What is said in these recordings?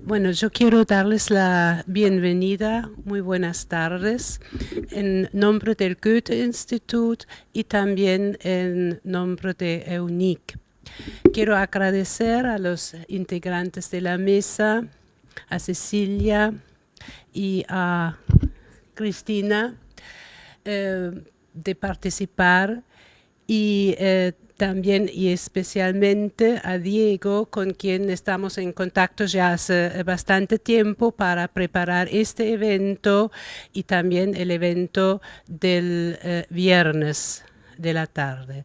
Bueno, yo quiero darles la bienvenida, muy buenas tardes, en nombre del Goethe-Institut y también en nombre de EUNIC. Quiero agradecer a los integrantes de la mesa, a Cecilia y a Cristina, de participar y también y especialmente a Diego, con quien estamos en contacto ya hace bastante tiempo para preparar este evento y también el evento del viernes de la tarde.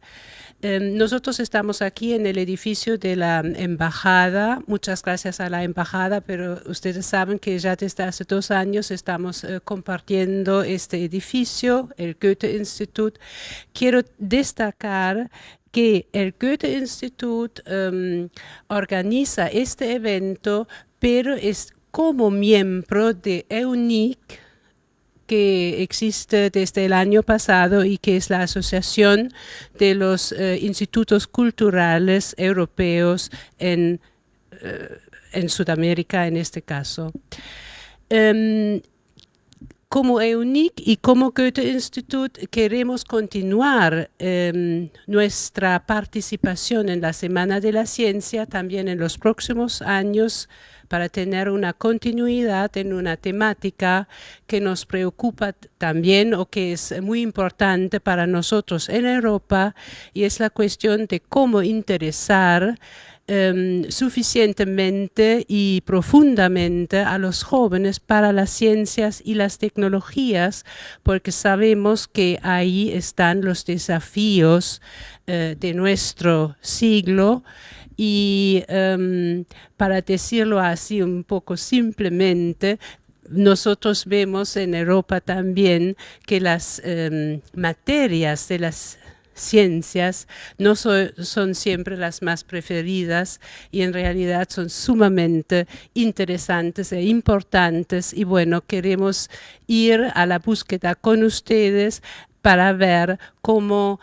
Nosotros estamos aquí en el edificio de la embajada. Muchas gracias a la embajada, pero ustedes saben que ya desde hace 2 años estamos compartiendo este edificio, el Goethe-Institut. Quiero destacar que el Goethe-Institut organiza este evento, pero es como miembro de EUNIC, que existe desde el año pasado y que es la Asociación de los Institutos Culturales Europeos en Sudamérica, en este caso. Como EUNIC y como Goethe-Institut queremos continuar nuestra participación en la Semana de la Ciencia también en los próximos años para tener una continuidad en una temática que nos preocupa también o que es muy importante para nosotros en Europa, y es la cuestión de cómo interesar suficientemente y profundamente a los jóvenes para las ciencias y las tecnologías, porque sabemos que ahí están los desafíos de nuestro siglo. Y para decirlo así un poco simplemente, nosotros vemos en Europa también que las materias de las ciencias no son siempre las más preferidas, y en realidad son sumamente interesantes e importantes, y bueno, queremos ir a la búsqueda con ustedes para ver cómo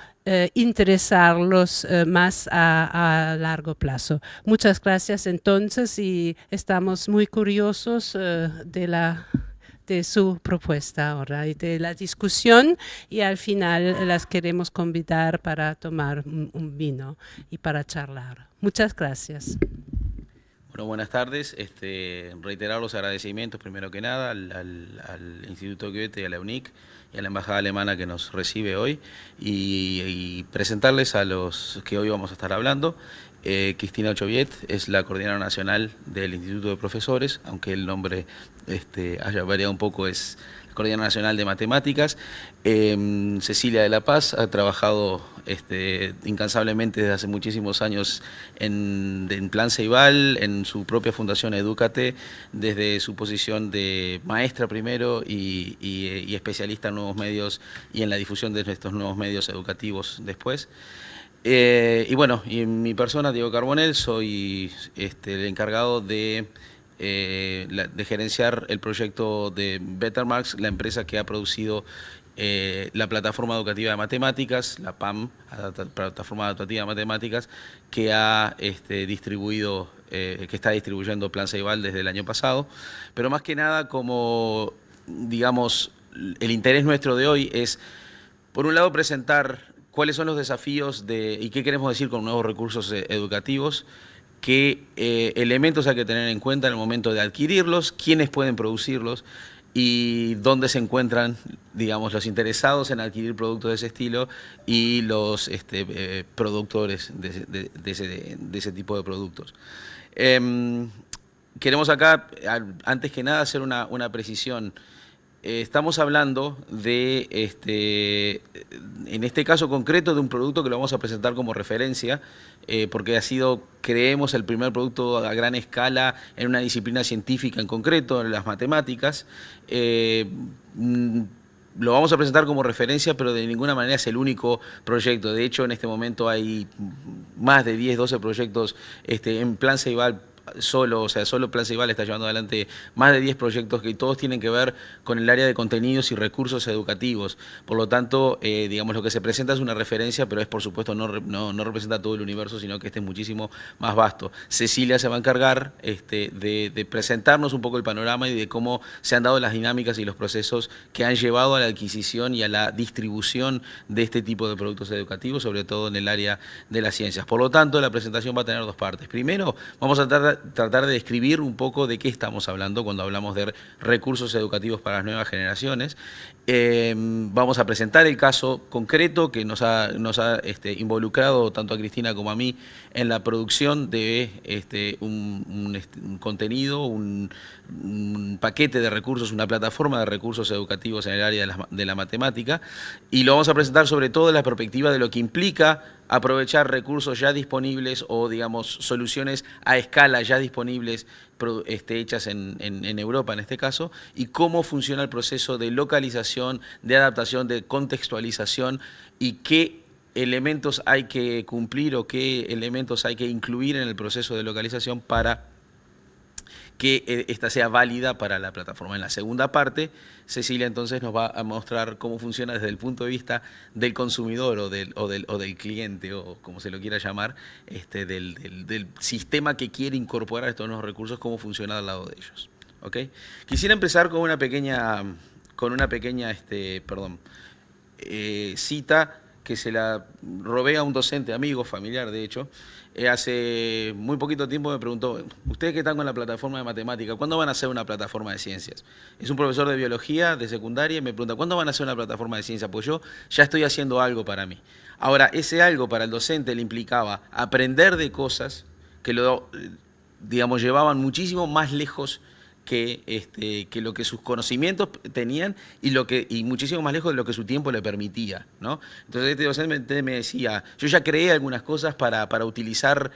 interesarlos más a largo plazo. Muchas gracias entonces, y estamos muy curiosos de su propuesta ahora y de la discusión, y al final las queremos convidar para tomar un vino y para charlar. Muchas gracias. Bueno, buenas tardes. Reiterar los agradecimientos primero que nada al Instituto Goethe y a la UNIC y a la Embajada Alemana que nos recibe hoy, y presentarles a los que hoy vamos a estar hablando. Cristina Ochoviet es la coordinadora nacional del Instituto de Profesores, aunque el nombre haya variado un poco, es coordinadora nacional de matemáticas. Cecilia de la Paz ha trabajado incansablemente desde hace muchísimos años en Plan Ceibal, en su propia fundación Edúcate, desde su posición de maestra primero y especialista en nuevos medios y en la difusión de estos nuevos medios educativos después. Y bueno, y en mi persona, Diego Carbonell, soy el encargado de gerenciar el proyecto de Bettermarks, la empresa que ha producido la plataforma educativa de matemáticas, la PAM, la plataforma educativa de matemáticas, que ha distribuido, que está distribuyendo Plan Ceibal desde el año pasado. Pero más que nada, como digamos, el interés nuestro de hoy es, por un lado, presentar cuáles son los desafíos y qué queremos decir con nuevos recursos educativos, qué elementos hay que tener en cuenta en el momento de adquirirlos, quiénes pueden producirlos y dónde se encuentran, digamos, los interesados en adquirir productos de ese estilo y los productores de ese tipo de productos. Queremos acá, antes que nada, hacer una precisión. Estamos hablando de, en este caso concreto, de un producto que lo vamos a presentar como referencia, porque ha sido, creemos, el primer producto a gran escala en una disciplina científica en concreto, en las matemáticas. Lo vamos a presentar como referencia, pero de ninguna manera es el único proyecto. De hecho, en este momento hay más de 10, 12 proyectos en Plan Ceibal o sea, solo Plan Ceibal está llevando adelante más de 10 proyectos que todos tienen que ver con el área de contenidos y recursos educativos. Por lo tanto, digamos, lo que se presenta es una referencia, pero es, por supuesto, no representa todo el universo, sino que este es muchísimo más vasto. Cecilia se va a encargar de presentarnos un poco el panorama y de cómo se han dado las dinámicas y los procesos que han llevado a la adquisición y a la distribución de este tipo de productos educativos, sobre todo en el área de las ciencias. Por lo tanto, la presentación va a tener dos partes. Primero, vamos a tratar de describir un poco de qué estamos hablando cuando hablamos de recursos educativos para las nuevas generaciones. Vamos a presentar el caso concreto que nos ha involucrado tanto a Cristina como a mí en la producción de un contenido, un paquete de recursos, una plataforma de recursos educativos en el área de la matemática, y lo vamos a presentar sobre todo desde la perspectiva de lo que implica aprovechar recursos ya disponibles o, digamos, soluciones a escala ya disponibles hechas en Europa en este caso, y cómo funciona el proceso de localización, de adaptación, de contextualización y qué elementos hay que cumplir o qué elementos hay que incluir en el proceso de localización para que esta sea válida para la plataforma. En la segunda parte, Cecilia entonces nos va a mostrar cómo funciona desde el punto de vista del consumidor o del cliente, o como se lo quiera llamar, del sistema que quiere incorporar estos nuevos recursos, cómo funciona al lado de ellos. ¿Okay? Quisiera empezar con una pequeña cita que se la robé a un docente, amigo, familiar de hecho. Hace muy poquito tiempo me preguntó: ustedes que están con la plataforma de matemática, ¿cuándo van a hacer una plataforma de ciencias? Es un profesor de biología de secundaria y me pregunta: ¿cuándo van a hacer una plataforma de ciencias? Pues yo ya estoy haciendo algo para mí. Ahora, ese algo para el docente le implicaba aprender de cosas que digamos, llevaban muchísimo más lejos que lo que sus conocimientos tenían y muchísimo más lejos de lo que su tiempo le permitía, ¿no? Entonces este docente me decía: yo ya creé algunas cosas para utilizar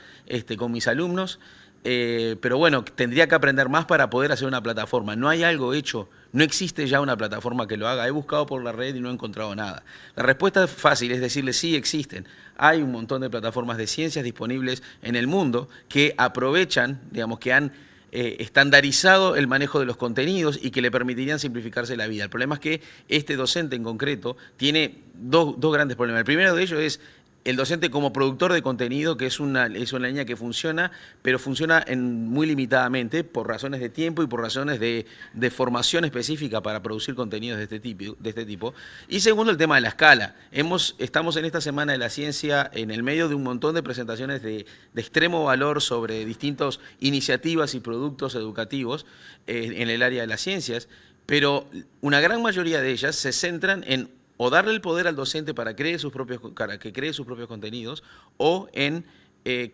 con mis alumnos, pero bueno, tendría que aprender más para poder hacer una plataforma. No hay algo hecho, no existe ya una plataforma que lo haga. He buscado por la red y no he encontrado nada. La respuesta es fácil, es decirle: sí, existen. Hay un montón de plataformas de ciencias disponibles en el mundo que aprovechan, digamos, que han estandarizado el manejo de los contenidos y que le permitirían simplificarse la vida. El problema es que este docente en concreto tiene dos grandes problemas. El primero de ellos es el docente como productor de contenido, que es una línea que funciona, pero funciona muy limitadamente por razones de tiempo y por razones de formación específica para producir contenidos de este tipo. Y segundo, el tema de la escala. Estamos en esta Semana de la Ciencia en el medio de un montón de presentaciones de extremo valor sobre distintas iniciativas y productos educativos en el área de las ciencias, pero una gran mayoría de ellas se centran en o darle el poder al docente para que cree sus propios contenidos, o en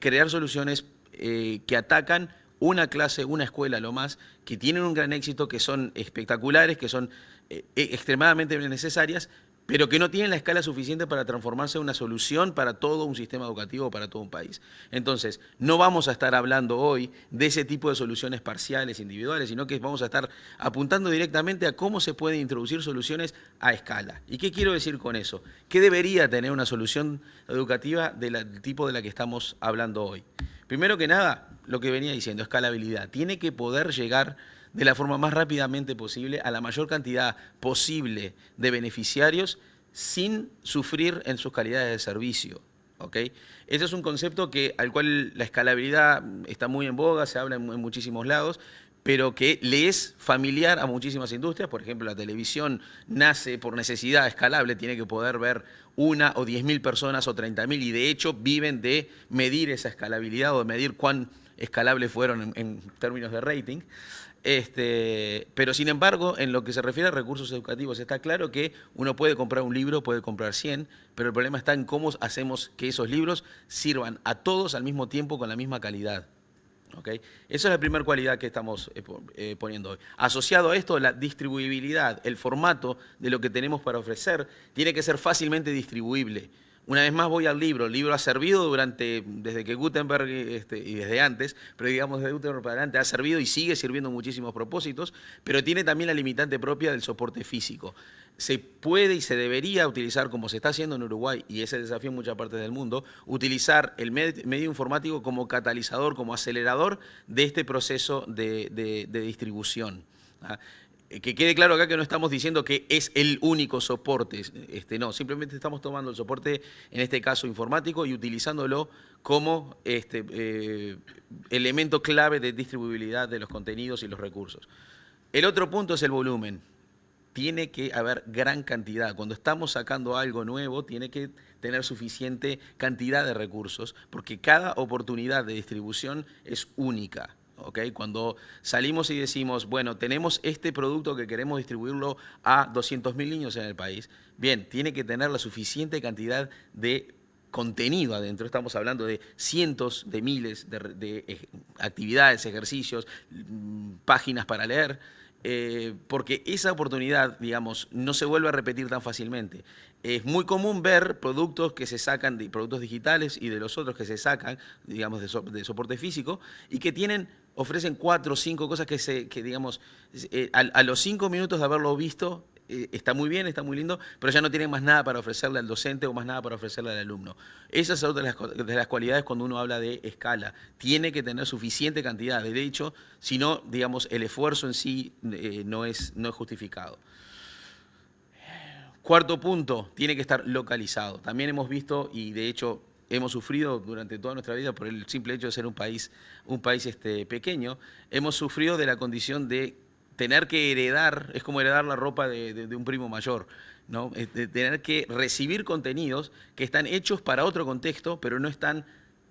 crear soluciones que atacan una clase, una escuela, lo más, que tienen un gran éxito, que son espectaculares, que son extremadamente necesarias, pero que no tienen la escala suficiente para transformarse en una solución para todo un sistema educativo, para todo un país. Entonces, no vamos a estar hablando hoy de ese tipo de soluciones parciales, individuales, sino que vamos a estar apuntando directamente a cómo se pueden introducir soluciones a escala. ¿Y qué quiero decir con eso? ¿Qué debería tener una solución educativa del tipo de la que estamos hablando hoy? Primero que nada, lo que venía diciendo, escalabilidad. Tiene que poder llegar de la forma más rápidamente posible a la mayor cantidad posible de beneficiarios sin sufrir en sus calidades de servicio. ¿Okay? Ese es un concepto al cual la escalabilidad está muy en boga, se habla en muchísimos lados, pero que le es familiar a muchísimas industrias. Por ejemplo, la televisión nace por necesidad escalable, tiene que poder ver 1 o 10.000 personas o 30.000, y de hecho viven de medir esa escalabilidad o de medir cuán escalables fueron en términos de rating. Pero sin embargo, en lo que se refiere a recursos educativos, está claro que uno puede comprar un libro, puede comprar 100, pero el problema está en cómo hacemos que esos libros sirvan a todos al mismo tiempo con la misma calidad. ¿Okay? Esa es la primera cualidad que estamos poniendo hoy. Asociado a esto, la distribuibilidad, el formato de lo que tenemos para ofrecer, tiene que ser fácilmente distribuible. Una vez más voy al libro. El libro ha servido desde que Gutenberg, y desde antes, pero digamos desde Gutenberg para adelante, ha servido y sigue sirviendo muchísimos propósitos, pero tiene también la limitante propia del soporte físico. Se puede y se debería utilizar, como se está haciendo en Uruguay, y ese desafío en muchas partes del mundo, utilizar el medio informático como catalizador, como acelerador de este proceso de distribución. ¿Ah? Que quede claro acá que no estamos diciendo que es el único soporte, no, simplemente estamos tomando el soporte, en este caso informático, y utilizándolo como elemento clave de distribuibilidad de los contenidos y los recursos. El otro punto es el volumen. Tiene que haber gran cantidad. Cuando estamos sacando algo nuevo, tiene que tener suficiente cantidad de recursos, porque cada oportunidad de distribución es única. ¿Okay? Cuando salimos y decimos, bueno, tenemos este producto que queremos distribuirlo a 200.000 niños en el país, bien, tiene que tener la suficiente cantidad de contenido adentro. Estamos hablando de cientos de miles de actividades, ejercicios, páginas para leer, porque esa oportunidad, digamos, no se vuelve a repetir tan fácilmente. Es muy común ver productos que se sacan, de productos digitales y de los otros que se sacan, digamos, de soporte físico, y que ofrecen 4 o 5 cosas que digamos, a los 5 minutos de haberlo visto, está muy bien, está muy lindo, pero ya no tienen más nada para ofrecerle al docente o más nada para ofrecerle al alumno. Esas son otra de las cualidades cuando uno habla de escala. Tiene que tener suficiente cantidad. De hecho, si no, digamos, el esfuerzo en sí no es justificado. Cuarto punto, tiene que estar localizado. También hemos visto, y de hecho hemos sufrido durante toda nuestra vida por el simple hecho de ser un país pequeño, hemos sufrido de la condición de tener que heredar, es como heredar la ropa de un primo mayor, ¿no? De tener que recibir contenidos que están hechos para otro contexto, pero no están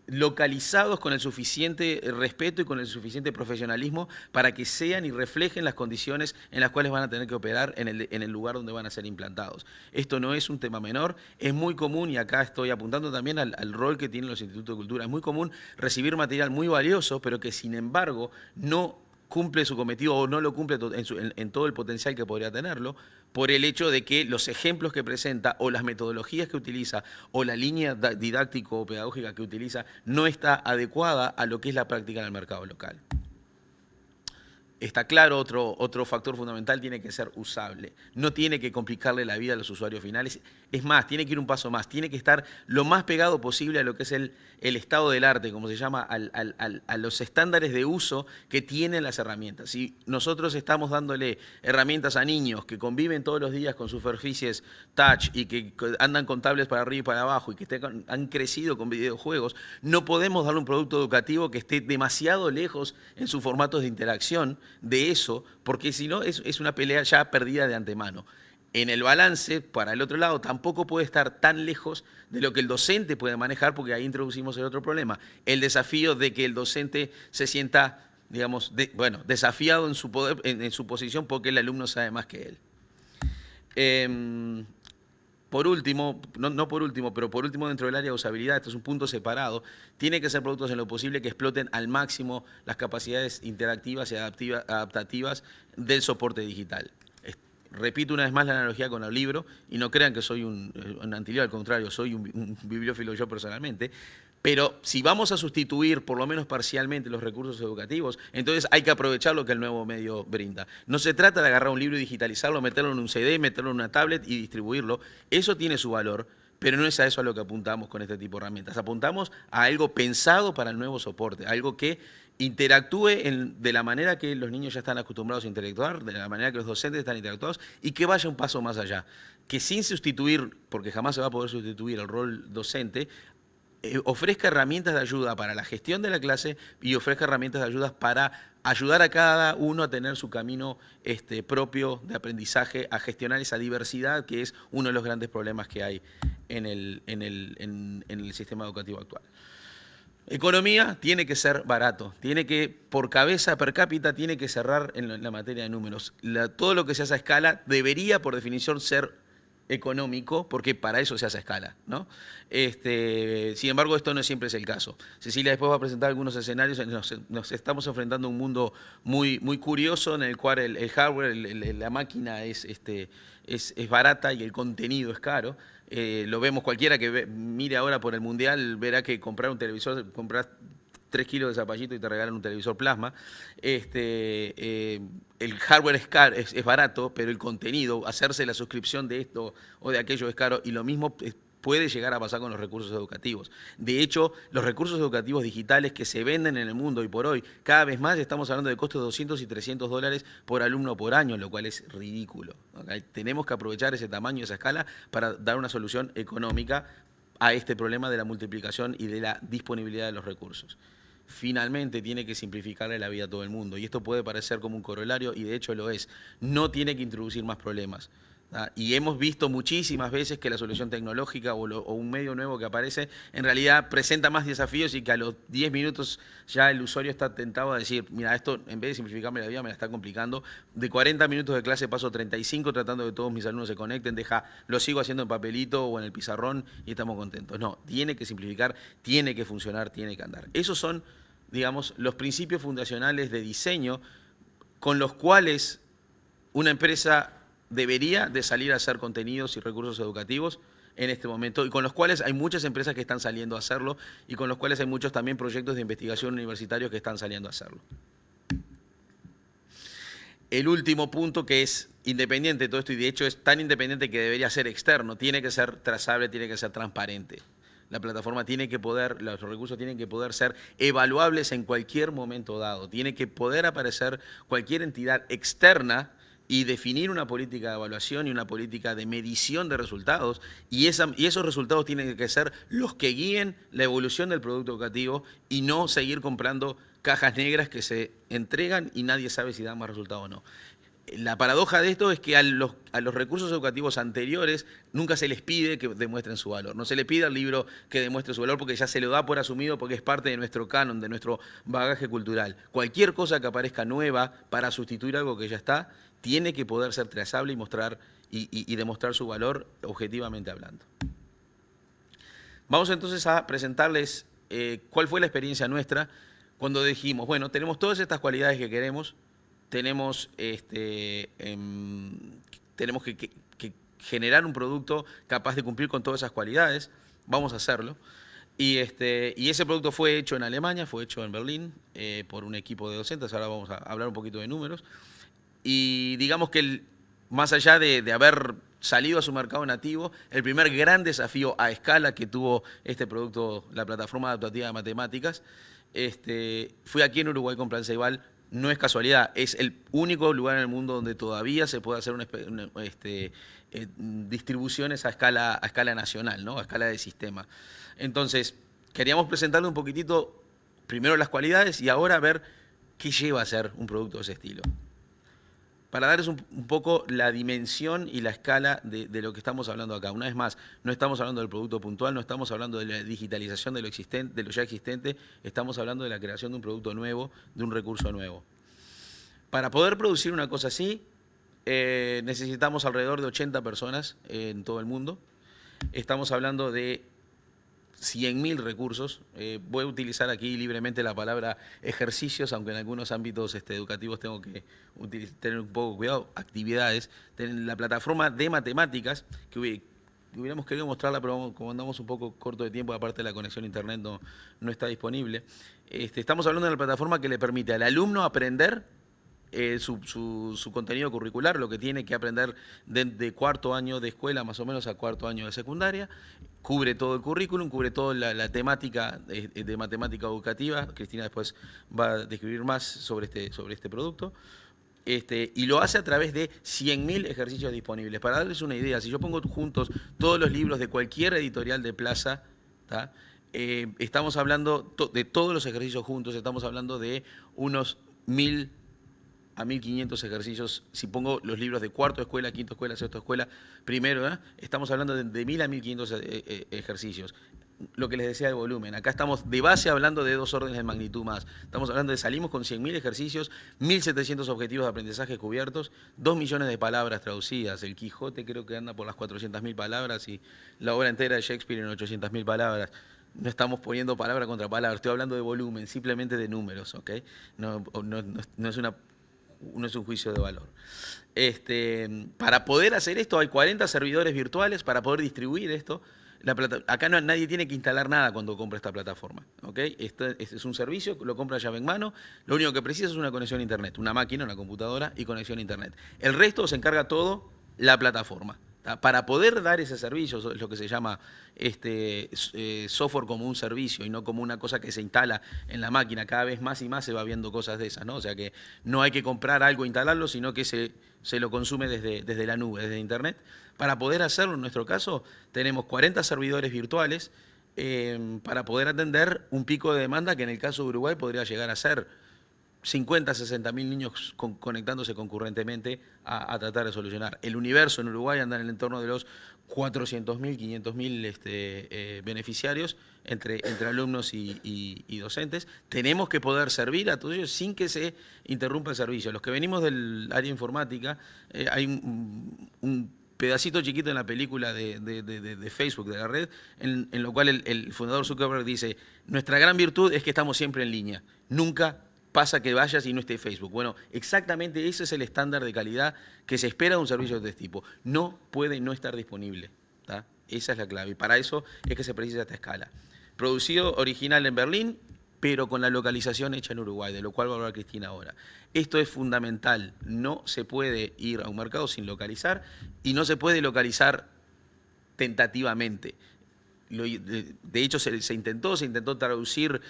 localizados con el suficiente respeto y con el suficiente profesionalismo para que sean y reflejen las condiciones en las cuales van a tener que operar en el lugar donde van a ser implantados. Esto no es un tema menor, es muy común, y acá estoy apuntando también al rol que tienen los institutos de cultura, es muy común recibir material muy valioso, pero que sin embargo no cumple su cometido o no lo cumple en todo el potencial que podría tenerlo, por el hecho de que los ejemplos que presenta o las metodologías que utiliza o la línea didáctico o pedagógica que utiliza no está adecuada a lo que es la práctica en el mercado local. Está claro, otro factor fundamental tiene que ser usable. No tiene que complicarle la vida a los usuarios finales. Es más, tiene que ir un paso más. Tiene que estar lo más pegado posible a lo que es el estado del arte, como se llama, a los estándares de uso que tienen las herramientas. Si nosotros estamos dándole herramientas a niños que conviven todos los días con superficies touch y que andan con tablets para arriba y para abajo y que han crecido con videojuegos, no podemos darle un producto educativo que esté demasiado lejos en sus formatos de interacción de eso, porque si no es una pelea ya perdida de antemano. En el balance, para el otro lado, tampoco puede estar tan lejos de lo que el docente puede manejar, porque ahí introducimos el otro problema, el desafío de que el docente se sienta, digamos, desafiado en su poder, en su posición, porque el alumno sabe más que él. Por último, no por último, pero por último dentro del área de usabilidad, esto es un punto separado, tiene que ser productos en lo posible que exploten al máximo las capacidades interactivas y adaptativas del soporte digital. Repito una vez más la analogía con el libro, y no crean que soy un antilibro, al contrario, soy un bibliófilo yo personalmente, pero si vamos a sustituir por lo menos parcialmente los recursos educativos, entonces hay que aprovechar lo que el nuevo medio brinda. No se trata de agarrar un libro y digitalizarlo, meterlo en un CD, meterlo en una tablet y distribuirlo. Eso tiene su valor, pero no es a eso a lo que apuntamos con este tipo de herramientas. Apuntamos a algo pensado para el nuevo soporte, algo que interactúe de la manera que los niños ya están acostumbrados a interactuar, de la manera que los docentes están interactuados, y que vaya un paso más allá. Que sin sustituir, porque jamás se va a poder sustituir el rol docente, ofrezca herramientas de ayuda para la gestión de la clase y ofrezca herramientas de ayuda para ayudar a cada uno a tener su camino propio de aprendizaje, a gestionar esa diversidad que es uno de los grandes problemas que hay en el sistema educativo actual. Economía tiene que ser barato, tiene que, por cabeza per cápita, tiene que cerrar en la materia de números. Todo lo que se hace a escala debería, por definición, ser económico, porque para eso se hace a escala, ¿no? Sin embargo, esto no siempre es el caso. Cecilia después va a presentar algunos escenarios. Nos estamos enfrentando a un mundo muy curioso en el cual el hardware, la máquina es es barata y el contenido es caro. Lo vemos cualquiera que mire ahora por el Mundial, verá que comprar un televisor, comprar 3 kilos de zapallito y te regalan un televisor plasma. El hardware es caro, es barato, pero el contenido, hacerse la suscripción de esto o de aquello es caro, y lo mismo puede llegar a pasar con los recursos educativos. De hecho, los recursos educativos digitales que se venden en el mundo hoy por hoy, cada vez más estamos hablando de costos de 200 y 300 dólares por alumno por año, lo cual es ridículo. ¿Okay? Tenemos que aprovechar ese tamaño, esa escala, para dar una solución económica a este problema de la multiplicación y de la disponibilidad de los recursos. Finalmente tiene que simplificarle la vida a todo el mundo, y esto puede parecer como un corolario, y de hecho lo es. No tiene que introducir más problemas. Y hemos visto muchísimas veces que la solución tecnológica o un medio nuevo que aparece en realidad presenta más desafíos, y que a los 10 minutos ya el usuario está tentado a decir, mira, esto en vez de simplificarme la vida me la está complicando. De 40 minutos de clase paso 35 tratando de que todos mis alumnos se conecten, lo sigo haciendo en papelito o en el pizarrón y estamos contentos. No, tiene que simplificar, tiene que funcionar, tiene que andar. Esos son, digamos, los principios fundacionales de diseño con los cuales una empresa debería de salir a hacer contenidos y recursos educativos en este momento, y con los cuales hay muchas empresas que están saliendo a hacerlo, y con los cuales hay muchos también proyectos de investigación universitarios que están saliendo a hacerlo. El último punto, que es independiente de todo esto, y de hecho es tan independiente que debería ser externo, tiene que ser trazable, tiene que ser transparente. La plataforma tiene que poder, los recursos tienen que poder ser evaluables en cualquier momento dado. Tiene que poder aparecer cualquier entidad externa y definir una política de evaluación y una política de medición de resultados, y esos resultados tienen que ser los que guíen la evolución del producto educativo, y no seguir comprando cajas negras que se entregan y nadie sabe si dan más resultado o no. La paradoja de esto es que a los recursos educativos anteriores nunca se les pide que demuestren su valor. No se le pide al libro que demuestre su valor, porque ya se lo da por asumido, porque es parte de nuestro canon, de nuestro bagaje cultural. Cualquier cosa que aparezca nueva para sustituir algo que ya está, tiene que poder ser trazable y mostrar y demostrar su valor objetivamente hablando. Vamos entonces a presentarles cuál fue la experiencia nuestra cuando dijimos, bueno, tenemos todas estas cualidades que queremos, tenemos que generar un producto capaz de cumplir con todas esas cualidades, vamos a hacerlo. Y ese producto fue hecho en Alemania, fue hecho en Berlín por un equipo de docentes. Ahora vamos a hablar un poquito de números. Y digamos que más allá de haber salido a su mercado nativo, el primer gran desafío a escala que tuvo este producto, la plataforma adaptativa de matemáticas, fue aquí en Uruguay con Plan Ceibal. No es casualidad, es el único lugar en el mundo donde todavía se puede hacer distribuciones a escala nacional, ¿no? A escala de sistema. Entonces, queríamos presentarle un poquitito, primero las cualidades, y ahora ver qué lleva a ser un producto de ese estilo. Para darles un poco la dimensión y la escala de lo que estamos hablando acá. Una vez más, no estamos hablando del producto puntual, no estamos hablando de la digitalización de lo ya existente, estamos hablando de la creación de un producto nuevo, de un recurso nuevo. Para poder producir una cosa así, necesitamos alrededor de 80 personas en todo el mundo. Estamos hablando de 100.000 recursos. Voy a utilizar aquí libremente la palabra ejercicios, aunque en algunos ámbitos educativos tengo que tener un poco cuidado. Actividades. La plataforma de matemáticas, que hubiéramos querido mostrarla, pero como andamos un poco corto de tiempo, aparte de la conexión a internet no está disponible. Estamos hablando de una plataforma que le permite al alumno aprender su contenido curricular, lo que tiene que aprender de cuarto año de escuela más o menos a cuarto año de secundaria. Cubre todo el currículum, cubre toda la temática de matemática educativa. Cristina después va a describir más sobre este producto. Y lo hace a través de 100.000 ejercicios disponibles. Para darles una idea, si yo pongo juntos todos los libros de cualquier editorial de Plaza, estamos hablando de todos los ejercicios juntos, estamos hablando de unos 1.000 a 1.500 ejercicios. Si pongo los libros de cuarto escuela, quinto escuela, sexto escuela, primero, estamos hablando de 1.000 a 1.500 ejercicios. Lo que les decía de volumen, acá estamos de base hablando de 2 órdenes de magnitud más. Estamos hablando de salimos con 100.000 ejercicios, 1.700 objetivos de aprendizaje cubiertos, 2 millones de palabras traducidas. El Quijote creo que anda por las 400.000 palabras y la obra entera de Shakespeare en 800.000 palabras. No estamos poniendo palabra contra palabra, estoy hablando de volumen, simplemente de números, ¿ok? No es una no es un juicio de valor. Para poder hacer esto hay 40 servidores virtuales para poder distribuir esto. Acá nadie tiene que instalar nada cuando compra esta plataforma. ¿Okay? Este es un servicio, lo compra llave en mano. Lo único que precisa es una conexión a internet, una máquina, una computadora y conexión a internet. El resto se encarga todo la plataforma. Para poder dar ese servicio, es lo que se llama software como un servicio y no como una cosa que se instala en la máquina. Cada vez más y más se va viendo cosas de esas, ¿no? O sea que no hay que comprar algo e instalarlo, sino que se lo consume desde la nube, desde internet. Para poder hacerlo, en nuestro caso, tenemos 40 servidores virtuales para poder atender un pico de demanda que en el caso de Uruguay podría llegar a ser 50, 60 mil niños conectándose concurrentemente a tratar de solucionar. El universo en Uruguay anda en el entorno de los 400.000, 500.000 beneficiarios entre alumnos y docentes. Tenemos que poder servir a todos ellos sin que se interrumpa el servicio. Los que venimos del área informática, hay un pedacito chiquito en la película de Facebook, de la red, en lo cual el fundador Zuckerberg dice: nuestra gran virtud es que estamos siempre en línea, nunca pasa que vayas y no esté Facebook. Bueno, exactamente ese es el estándar de calidad que se espera de un servicio de este tipo. No puede no estar disponible, ¿tá? Esa es la clave, y para eso es que se precisa esta escala. Producido original en Berlín, pero con la localización hecha en Uruguay, de lo cual va a hablar Cristina ahora. Esto es fundamental, no se puede ir a un mercado sin localizar y no se puede localizar tentativamente. De hecho, se intentó traducir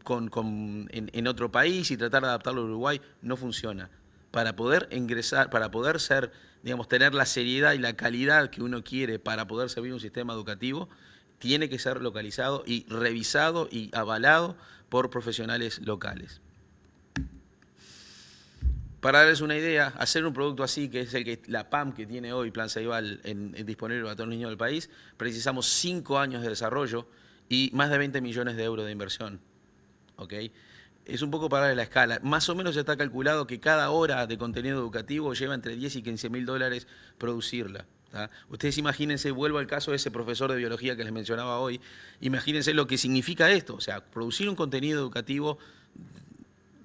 en otro país y tratar de adaptarlo a Uruguay, no funciona. Para poder ingresar, para poder ser, digamos, tener la seriedad y la calidad que uno quiere para poder servir un sistema educativo, tiene que ser localizado y revisado y avalado por profesionales locales. Para darles una idea, hacer un producto así, que es la PAM que tiene hoy Plan Ceibal disponible para todos los niños del país, precisamos 5 años de desarrollo y más de 20 millones de euros de inversión. ¿Okay? Es un poco para darle la escala. Más o menos está calculado que cada hora de contenido educativo lleva entre 10 y 15 mil dólares producirla. ¿Tá? Ustedes imagínense, vuelvo al caso de ese profesor de biología que les mencionaba hoy, imagínense lo que significa esto, o sea, producir un contenido educativo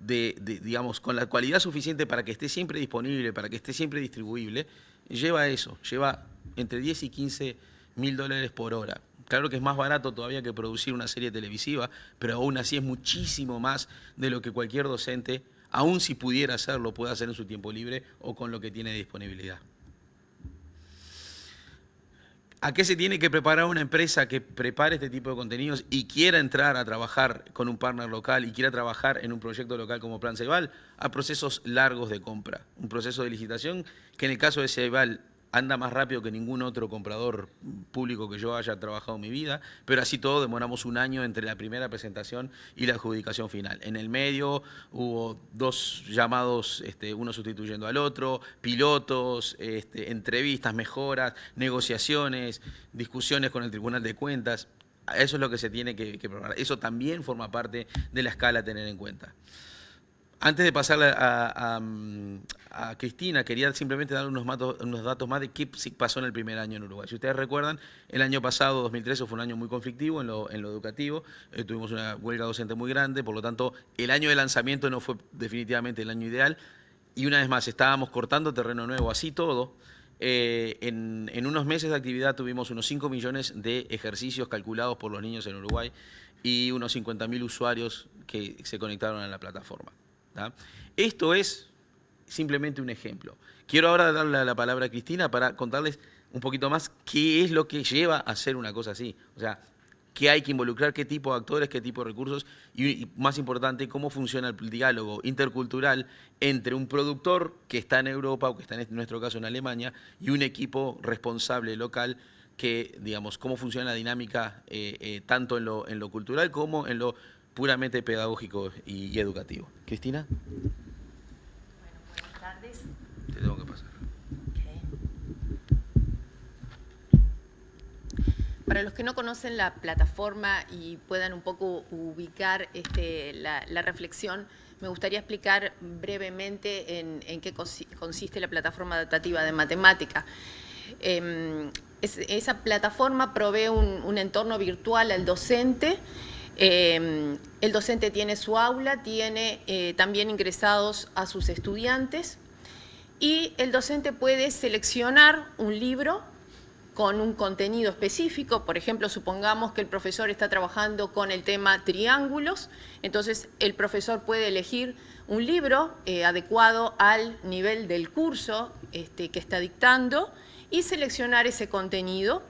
digamos, con la cualidad suficiente para que esté siempre disponible, para que esté siempre distribuible, lleva eso, lleva entre 10 y 15 mil dólares por hora. Claro que es más barato todavía que producir una serie televisiva, pero aún así es muchísimo más de lo que cualquier docente, aun si pudiera hacerlo, puede hacer en su tiempo libre o con lo que tiene de disponibilidad. ¿A qué se tiene que preparar una empresa que prepare este tipo de contenidos y quiera entrar a trabajar con un partner local y quiera trabajar en un proyecto local como Plan Ceibal? A procesos largos de compra, un proceso de licitación que en el caso de Ceibal anda más rápido que ningún otro comprador público que yo haya trabajado en mi vida, pero así todo demoramos un año entre la primera presentación y la adjudicación final. En el medio hubo 2 llamados, uno sustituyendo al otro, pilotos, entrevistas, mejoras, negociaciones, discusiones con el Tribunal de Cuentas. Eso es lo que se tiene que preparar. Eso también forma parte de la escala a tener en cuenta. Antes de pasarle a Cristina, quería simplemente dar unos datos más de qué pasó en el primer año en Uruguay. Si ustedes recuerdan, el año pasado, 2013, fue un año muy conflictivo en lo educativo. Tuvimos una huelga docente muy grande, por lo tanto, el año de lanzamiento no fue definitivamente el año ideal. Y una vez más, estábamos cortando terreno nuevo, así todo. En unos meses de actividad tuvimos unos 5 millones de ejercicios calculados por los niños en Uruguay y unos 50.000 usuarios que se conectaron a la plataforma. ¿Tá? Esto es simplemente un ejemplo. Quiero ahora darle la palabra a Cristina para contarles un poquito más qué es lo que lleva a hacer una cosa así. O sea, qué hay que involucrar, qué tipo de actores, qué tipo de recursos y más importante, cómo funciona el diálogo intercultural entre un productor que está en Europa o que está en nuestro caso en Alemania y un equipo responsable local que, digamos, cómo funciona la dinámica tanto en lo cultural como en lo puramente pedagógico y educativo. Cristina. Bueno, buenas tardes. Te tengo que pasar. Okay. Para los que no conocen la plataforma y puedan un poco ubicar la reflexión, me gustaría explicar brevemente en qué consiste la plataforma adaptativa de matemática. Esa plataforma provee un entorno virtual al docente El docente tiene su aula, tiene también ingresados a sus estudiantes y el docente puede seleccionar un libro con un contenido específico. Por ejemplo, supongamos que el profesor está trabajando con el tema triángulos, entonces el profesor puede elegir un libro adecuado al nivel del curso que está dictando y seleccionar ese contenido.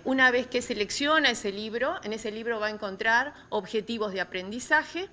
Una vez que selecciona ese libro, en ese libro va a encontrar objetivos de aprendizaje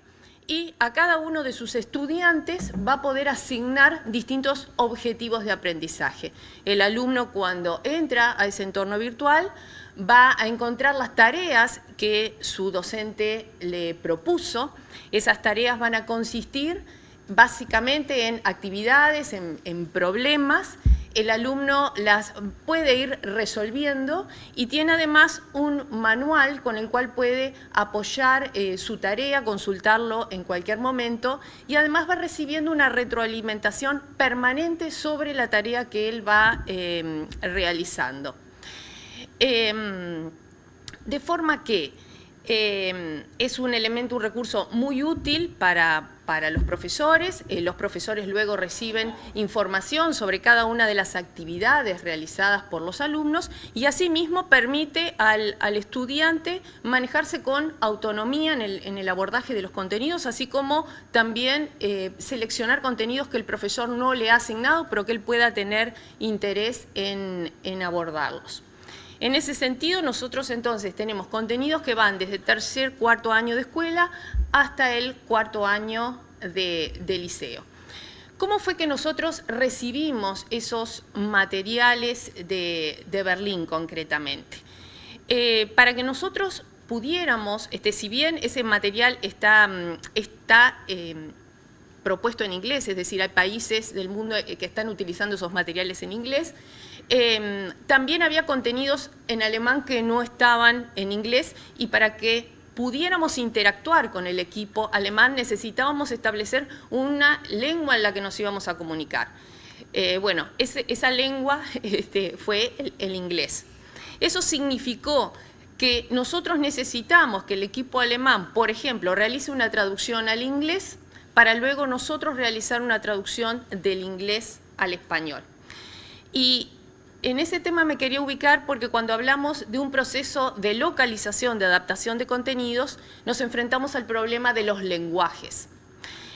y a cada uno de sus estudiantes va a poder asignar distintos objetivos de aprendizaje. El alumno, cuando entra a ese entorno virtual, va a encontrar las tareas que su docente le propuso. Esas tareas van a consistir básicamente en actividades, en problemas. El alumno las puede ir resolviendo y tiene además un manual con el cual puede apoyar su tarea, consultarlo en cualquier momento y además va recibiendo una retroalimentación permanente sobre la tarea que él va realizando. De forma que es un elemento, un recurso muy útil para los profesores. Los profesores luego reciben información sobre cada una de las actividades realizadas por los alumnos y asimismo permite al estudiante manejarse con autonomía en el abordaje de los contenidos, así como también seleccionar contenidos que el profesor no le ha asignado, pero que él pueda tener interés en abordarlos. En ese sentido, nosotros entonces tenemos contenidos que van desde tercer, cuarto año de escuela hasta el cuarto año de liceo. ¿Cómo fue que nosotros recibimos esos materiales de Berlín concretamente? Para que nosotros pudiéramos, si bien ese material está propuesto en inglés, es decir, hay países del mundo que están utilizando esos materiales en inglés, también había contenidos en alemán que no estaban en inglés y para que pudiéramos interactuar con el equipo alemán necesitábamos establecer una lengua en la que nos íbamos a comunicar. Bueno, esa lengua fue el inglés. Eso significó que nosotros necesitamos que el equipo alemán, por ejemplo, realice una traducción al inglés para luego nosotros realizar una traducción del inglés al español. Y en ese tema me quería ubicar porque cuando hablamos de un proceso de localización, de adaptación de contenidos, nos enfrentamos al problema de los lenguajes.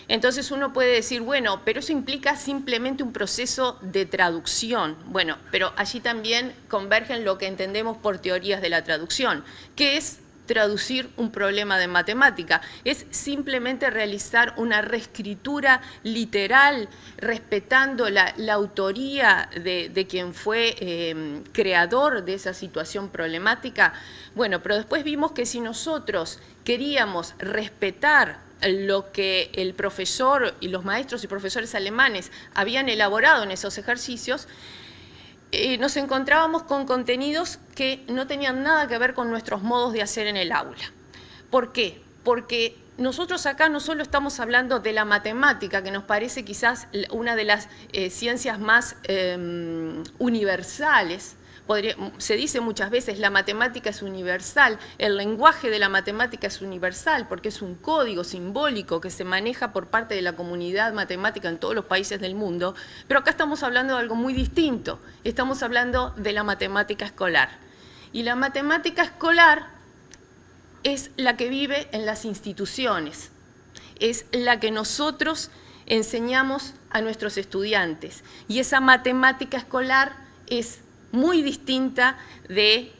Entonces uno puede decir, bueno, pero eso implica simplemente un proceso de traducción. Bueno, pero allí también convergen lo que entendemos por teorías de la traducción, que es traducir un problema de matemática, es simplemente realizar una reescritura literal respetando la autoría de quien fue creador de esa situación problemática. Bueno, pero después vimos que si nosotros queríamos respetar lo que el profesor y los maestros y profesores alemanes habían elaborado en esos ejercicios, nos encontrábamos con contenidos que no tenían nada que ver con nuestros modos de hacer en el aula. ¿Por qué? Porque nosotros acá no solo estamos hablando de la matemática, que nos parece quizás una de las ciencias más universales. Se dice muchas veces la matemática es universal, el lenguaje de la matemática es universal porque es un código simbólico que se maneja por parte de la comunidad matemática en todos los países del mundo, pero acá estamos hablando de algo muy distinto, estamos hablando de la matemática escolar. Y la matemática escolar es la que vive en las instituciones, es la que nosotros enseñamos a nuestros estudiantes y esa matemática escolar es muy distinta de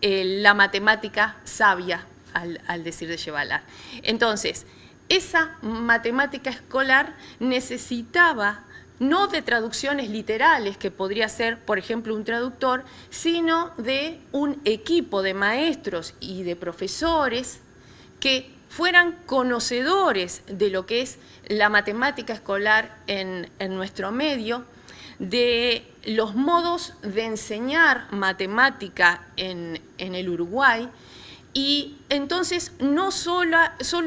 la matemática sabia, al decir de Yevalar. Entonces, esa matemática escolar necesitaba no de traducciones literales, que podría ser, por ejemplo, un traductor, sino de un equipo de maestros y de profesores que fueran conocedores de lo que es la matemática escolar en nuestro medio, de los modos de enseñar matemática en el Uruguay Y entonces no solo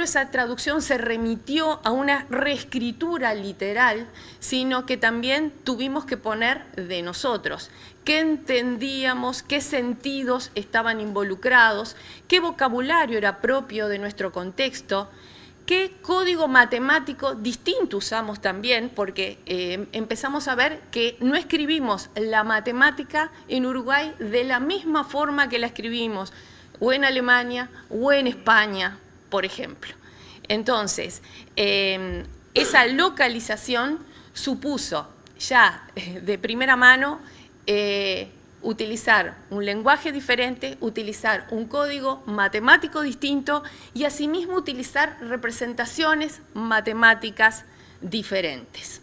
esa traducción se remitió a una reescritura literal, sino que también tuvimos que poner de nosotros. ¿Qué entendíamos? ¿Qué sentidos estaban involucrados? ¿Qué vocabulario era propio de nuestro contexto? ¿Qué código matemático distinto usamos también? Porque empezamos a ver que no escribimos la matemática en Uruguay de la misma forma que la escribimos o en Alemania o en España, por ejemplo. Entonces, esa localización supuso ya de primera mano utilizar un lenguaje diferente, utilizar un código matemático distinto y asimismo utilizar representaciones matemáticas diferentes.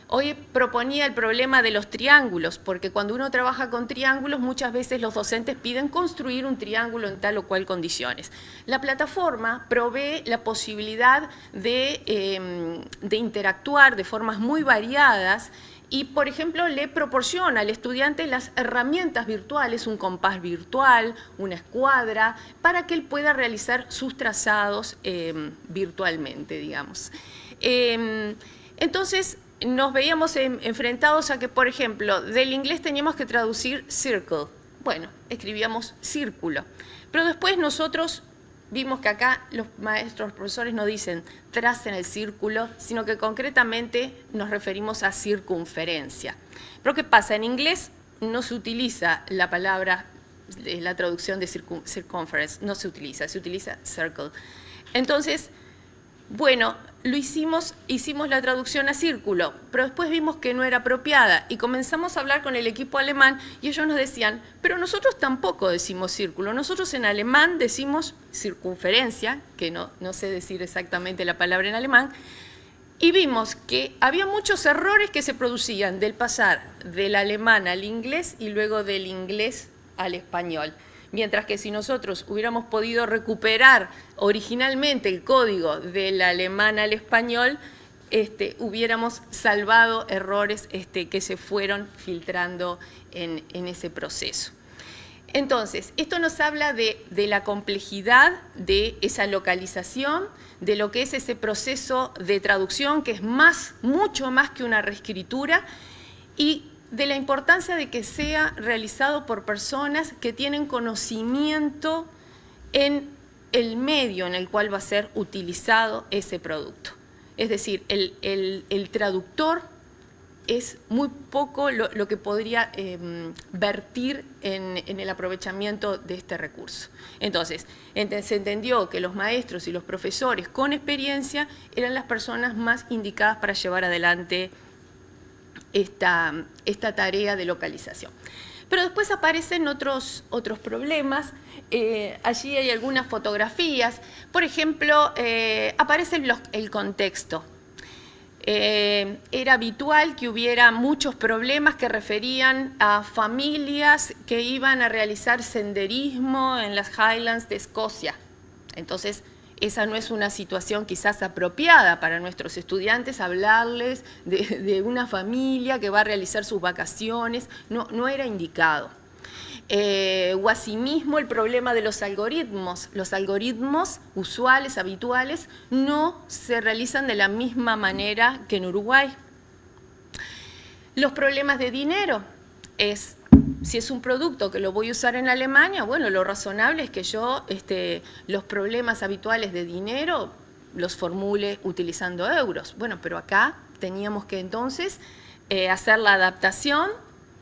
Hoy proponía el problema de los triángulos, porque cuando uno trabaja con triángulos, muchas veces los docentes piden construir un triángulo en tal o cual condiciones. La plataforma provee la posibilidad de interactuar de formas muy variadas y, por ejemplo, le proporciona al estudiante las herramientas virtuales, un compás virtual, una escuadra, para que él pueda realizar sus trazados virtualmente, digamos. Entonces, nos veíamos enfrentados a que, por ejemplo, del inglés teníamos que traducir circle. Bueno, escribíamos círculo. Pero después nosotros vimos que acá los maestros, los profesores no dicen tracen el círculo, sino que concretamente nos referimos a circunferencia. Pero ¿qué pasa? En inglés no se utiliza la palabra, la traducción de circumference, no se utiliza circle. Entonces, bueno, hicimos la traducción a círculo, pero después vimos que no era apropiada y comenzamos a hablar con el equipo alemán y ellos nos decían, pero nosotros tampoco decimos círculo, nosotros en alemán decimos circunferencia, que no sé decir exactamente la palabra en alemán, y vimos que había muchos errores que se producían del pasar del alemán al inglés y luego del inglés al español. Mientras que si nosotros hubiéramos podido recuperar originalmente el código del alemán al español, hubiéramos salvado errores que se fueron filtrando en ese proceso. Entonces, esto nos habla de la complejidad de esa localización, de lo que es ese proceso de traducción, que es mucho más que una reescritura, y de la importancia de que sea realizado por personas que tienen conocimiento en el medio en el cual va a ser utilizado ese producto. Es decir, el traductor es muy poco lo que podría vertir en el aprovechamiento de este recurso. Entonces, se entendió que los maestros y los profesores con experiencia eran las personas más indicadas para llevar adelante esta tarea de localización. Pero después aparecen otros problemas. Allí hay algunas fotografías. Por ejemplo, aparece el contexto. Era habitual que hubiera muchos problemas que referían a familias que iban a realizar senderismo en las Highlands de Escocia. Entonces, esa no es una situación quizás apropiada para nuestros estudiantes, hablarles de una familia que va a realizar sus vacaciones, no era indicado. O asimismo el problema de los algoritmos. Los algoritmos usuales, habituales, no se realizan de la misma manera que en Uruguay. Los problemas de dinero es... Si es un producto que lo voy a usar en Alemania, bueno, lo razonable es que yo los problemas habituales de dinero los formule utilizando euros. Bueno, pero acá teníamos que entonces hacer la adaptación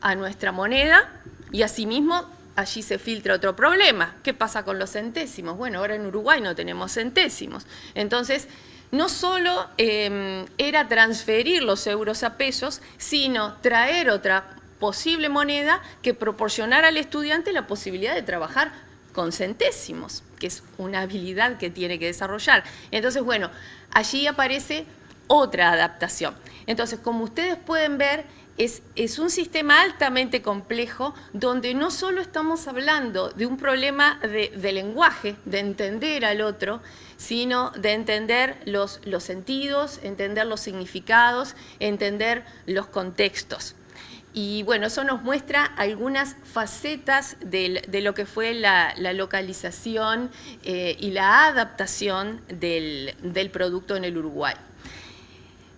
a nuestra moneda y asimismo allí se filtra otro problema. ¿Qué pasa con los centésimos? Bueno, ahora en Uruguay no tenemos centésimos. Entonces, no solo era transferir los euros a pesos, sino traer otra posible moneda que proporcionara al estudiante la posibilidad de trabajar con centésimos, que es una habilidad que tiene que desarrollar. Entonces, bueno, allí aparece otra adaptación. Entonces, como ustedes pueden ver, es un sistema altamente complejo donde no solo estamos hablando de un problema de lenguaje, de entender al otro, sino de entender los sentidos, entender los significados, entender los contextos. Y bueno, eso nos muestra algunas facetas de lo que fue la localización y la adaptación del producto en el Uruguay.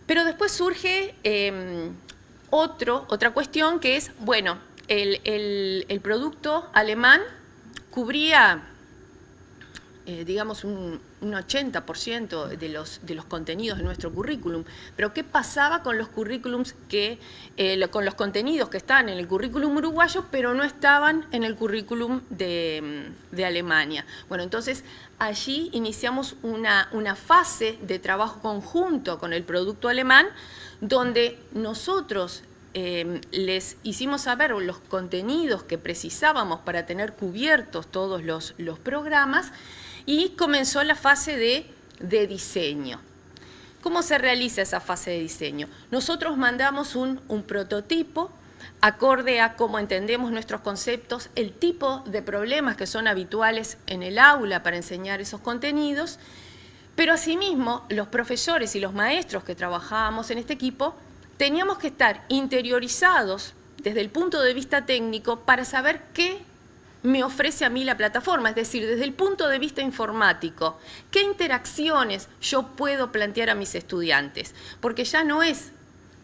Pero después surge otra cuestión que es, bueno, el producto alemán cubría, digamos, un 80% de los contenidos de nuestro currículum. Pero ¿qué pasaba con los currículums con los contenidos que están en el currículum uruguayo, pero no estaban en el currículum de Alemania? Bueno, entonces allí iniciamos una fase de trabajo conjunto con el producto alemán, donde nosotros les hicimos saber los contenidos que precisábamos para tener cubiertos todos los programas, y comenzó la fase de diseño. ¿Cómo se realiza esa fase de diseño? Nosotros mandamos un prototipo acorde a cómo entendemos nuestros conceptos, el tipo de problemas que son habituales en el aula para enseñar esos contenidos, pero asimismo los profesores y los maestros que trabajábamos en este equipo teníamos que estar interiorizados desde el punto de vista técnico para saber qué me ofrece a mí la plataforma, es decir, desde el punto de vista informático, qué interacciones yo puedo plantear a mis estudiantes, porque ya no es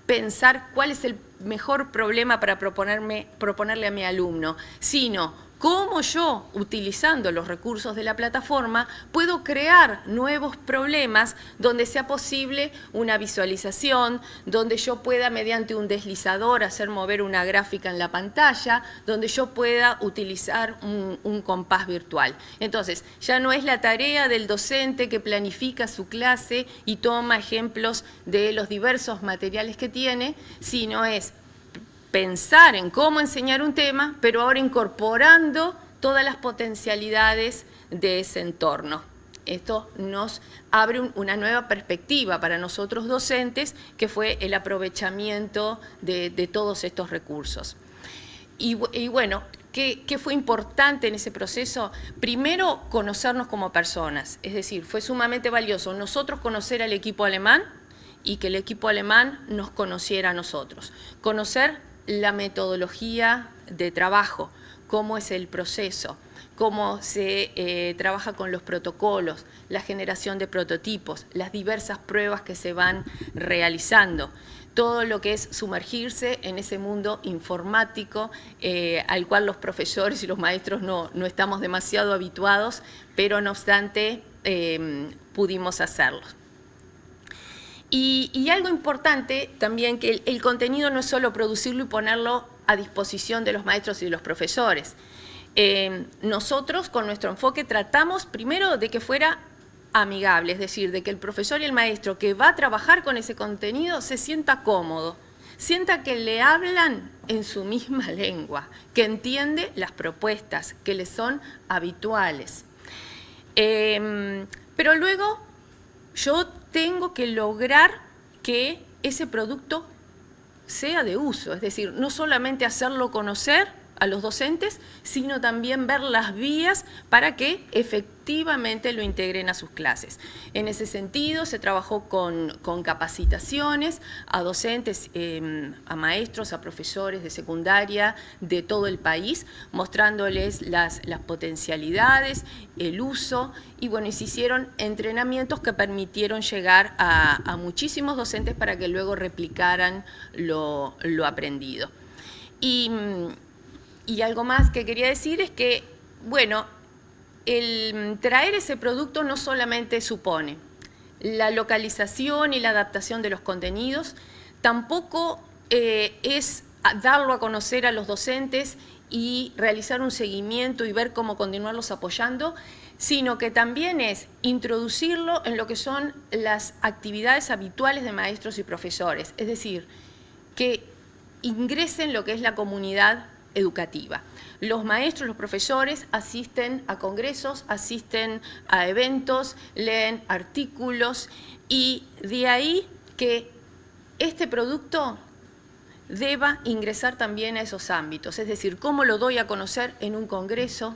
pensar cuál es el mejor problema para proponerle a mi alumno, sino cómo yo, utilizando los recursos de la plataforma, puedo crear nuevos problemas donde sea posible una visualización, donde yo pueda, mediante un deslizador, hacer mover una gráfica en la pantalla, donde yo pueda utilizar un compás virtual. Entonces, ya no es la tarea del docente que planifica su clase y toma ejemplos de los diversos materiales que tiene, sino es pensar en cómo enseñar un tema, pero ahora incorporando todas las potencialidades de ese entorno. Esto nos abre una nueva perspectiva para nosotros docentes, que fue el aprovechamiento de todos estos recursos. Y bueno, ¿qué fue importante en ese proceso? Primero, conocernos como personas, es decir, fue sumamente valioso nosotros conocer al equipo alemán y que el equipo alemán nos conociera a nosotros. Conocer la metodología de trabajo, cómo es el proceso, cómo se trabaja con los protocolos, la generación de prototipos, las diversas pruebas que se van realizando, todo lo que es sumergirse en ese mundo informático al cual los profesores y los maestros no estamos demasiado habituados, pero no obstante pudimos hacerlo. Y algo importante también, que el contenido no es solo producirlo y ponerlo a disposición de los maestros y de los profesores. Nosotros con nuestro enfoque tratamos primero de que fuera amigable, es decir, de que el profesor y el maestro que va a trabajar con ese contenido se sienta cómodo, sienta que le hablan en su misma lengua, que entiende las propuestas, que le son habituales. Pero luego yo tengo que lograr que ese producto sea de uso, es decir, no solamente hacerlo conocer a los docentes, sino también ver las vías para que efectivamente lo integren a sus clases. En ese sentido, se trabajó con capacitaciones a docentes, a maestros, a profesores de secundaria de todo el país, mostrándoles las potencialidades, el uso, y bueno, y se hicieron entrenamientos que permitieron llegar a muchísimos docentes para que luego replicaran lo aprendido. Y algo más que quería decir es que, bueno, el traer ese producto no solamente supone la localización y la adaptación de los contenidos, tampoco es darlo a conocer a los docentes y realizar un seguimiento y ver cómo continuarlos apoyando, sino que también es introducirlo en lo que son las actividades habituales de maestros y profesores, es decir, que ingresen lo que es la comunidad educativa. Los maestros, los profesores asisten a congresos, asisten a eventos, leen artículos, y de ahí que este producto deba ingresar también a esos ámbitos, es decir, cómo lo doy a conocer en un congreso,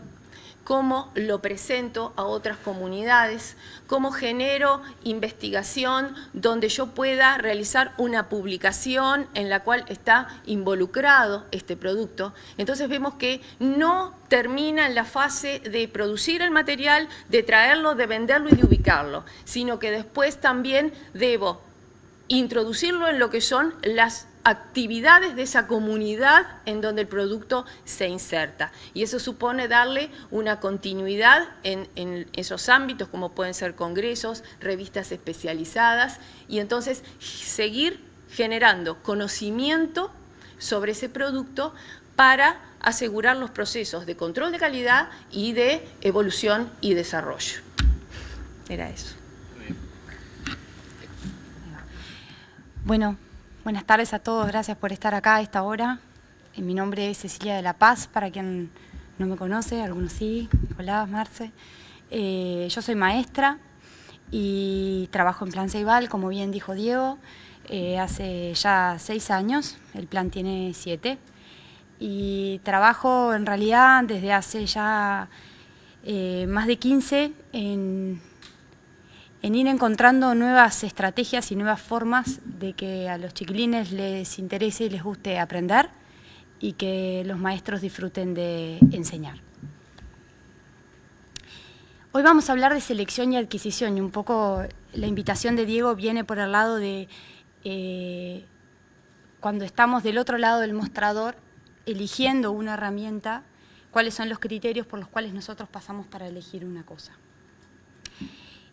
cómo lo presento a otras comunidades, cómo genero investigación donde yo pueda realizar una publicación en la cual está involucrado este producto. Entonces vemos que no termina en la fase de producir el material, de traerlo, de venderlo y de ubicarlo, sino que después también debo introducirlo en lo que son las actividades de esa comunidad en donde el producto se inserta. Y eso supone darle una continuidad en esos ámbitos, como pueden ser congresos, revistas especializadas, y entonces seguir generando conocimiento sobre ese producto para asegurar los procesos de control de calidad y de evolución y desarrollo. Era eso. Bueno, buenas tardes a todos, gracias por estar acá a esta hora. Mi nombre es Cecilia de la Paz, para quien no me conoce, algunos sí, Nicolás, Marce. Yo soy maestra y trabajo en Plan Ceibal, como bien dijo Diego, hace ya 6 años, el plan tiene 7. Y trabajo en realidad desde hace ya más de 15 en ir encontrando nuevas estrategias y nuevas formas de que a los chiquilines les interese y les guste aprender y que los maestros disfruten de enseñar. Hoy vamos a hablar de selección y adquisición, y un poco la invitación de Diego viene por el lado de cuando estamos del otro lado del mostrador eligiendo una herramienta, cuáles son los criterios por los cuales nosotros pasamos para elegir una cosa.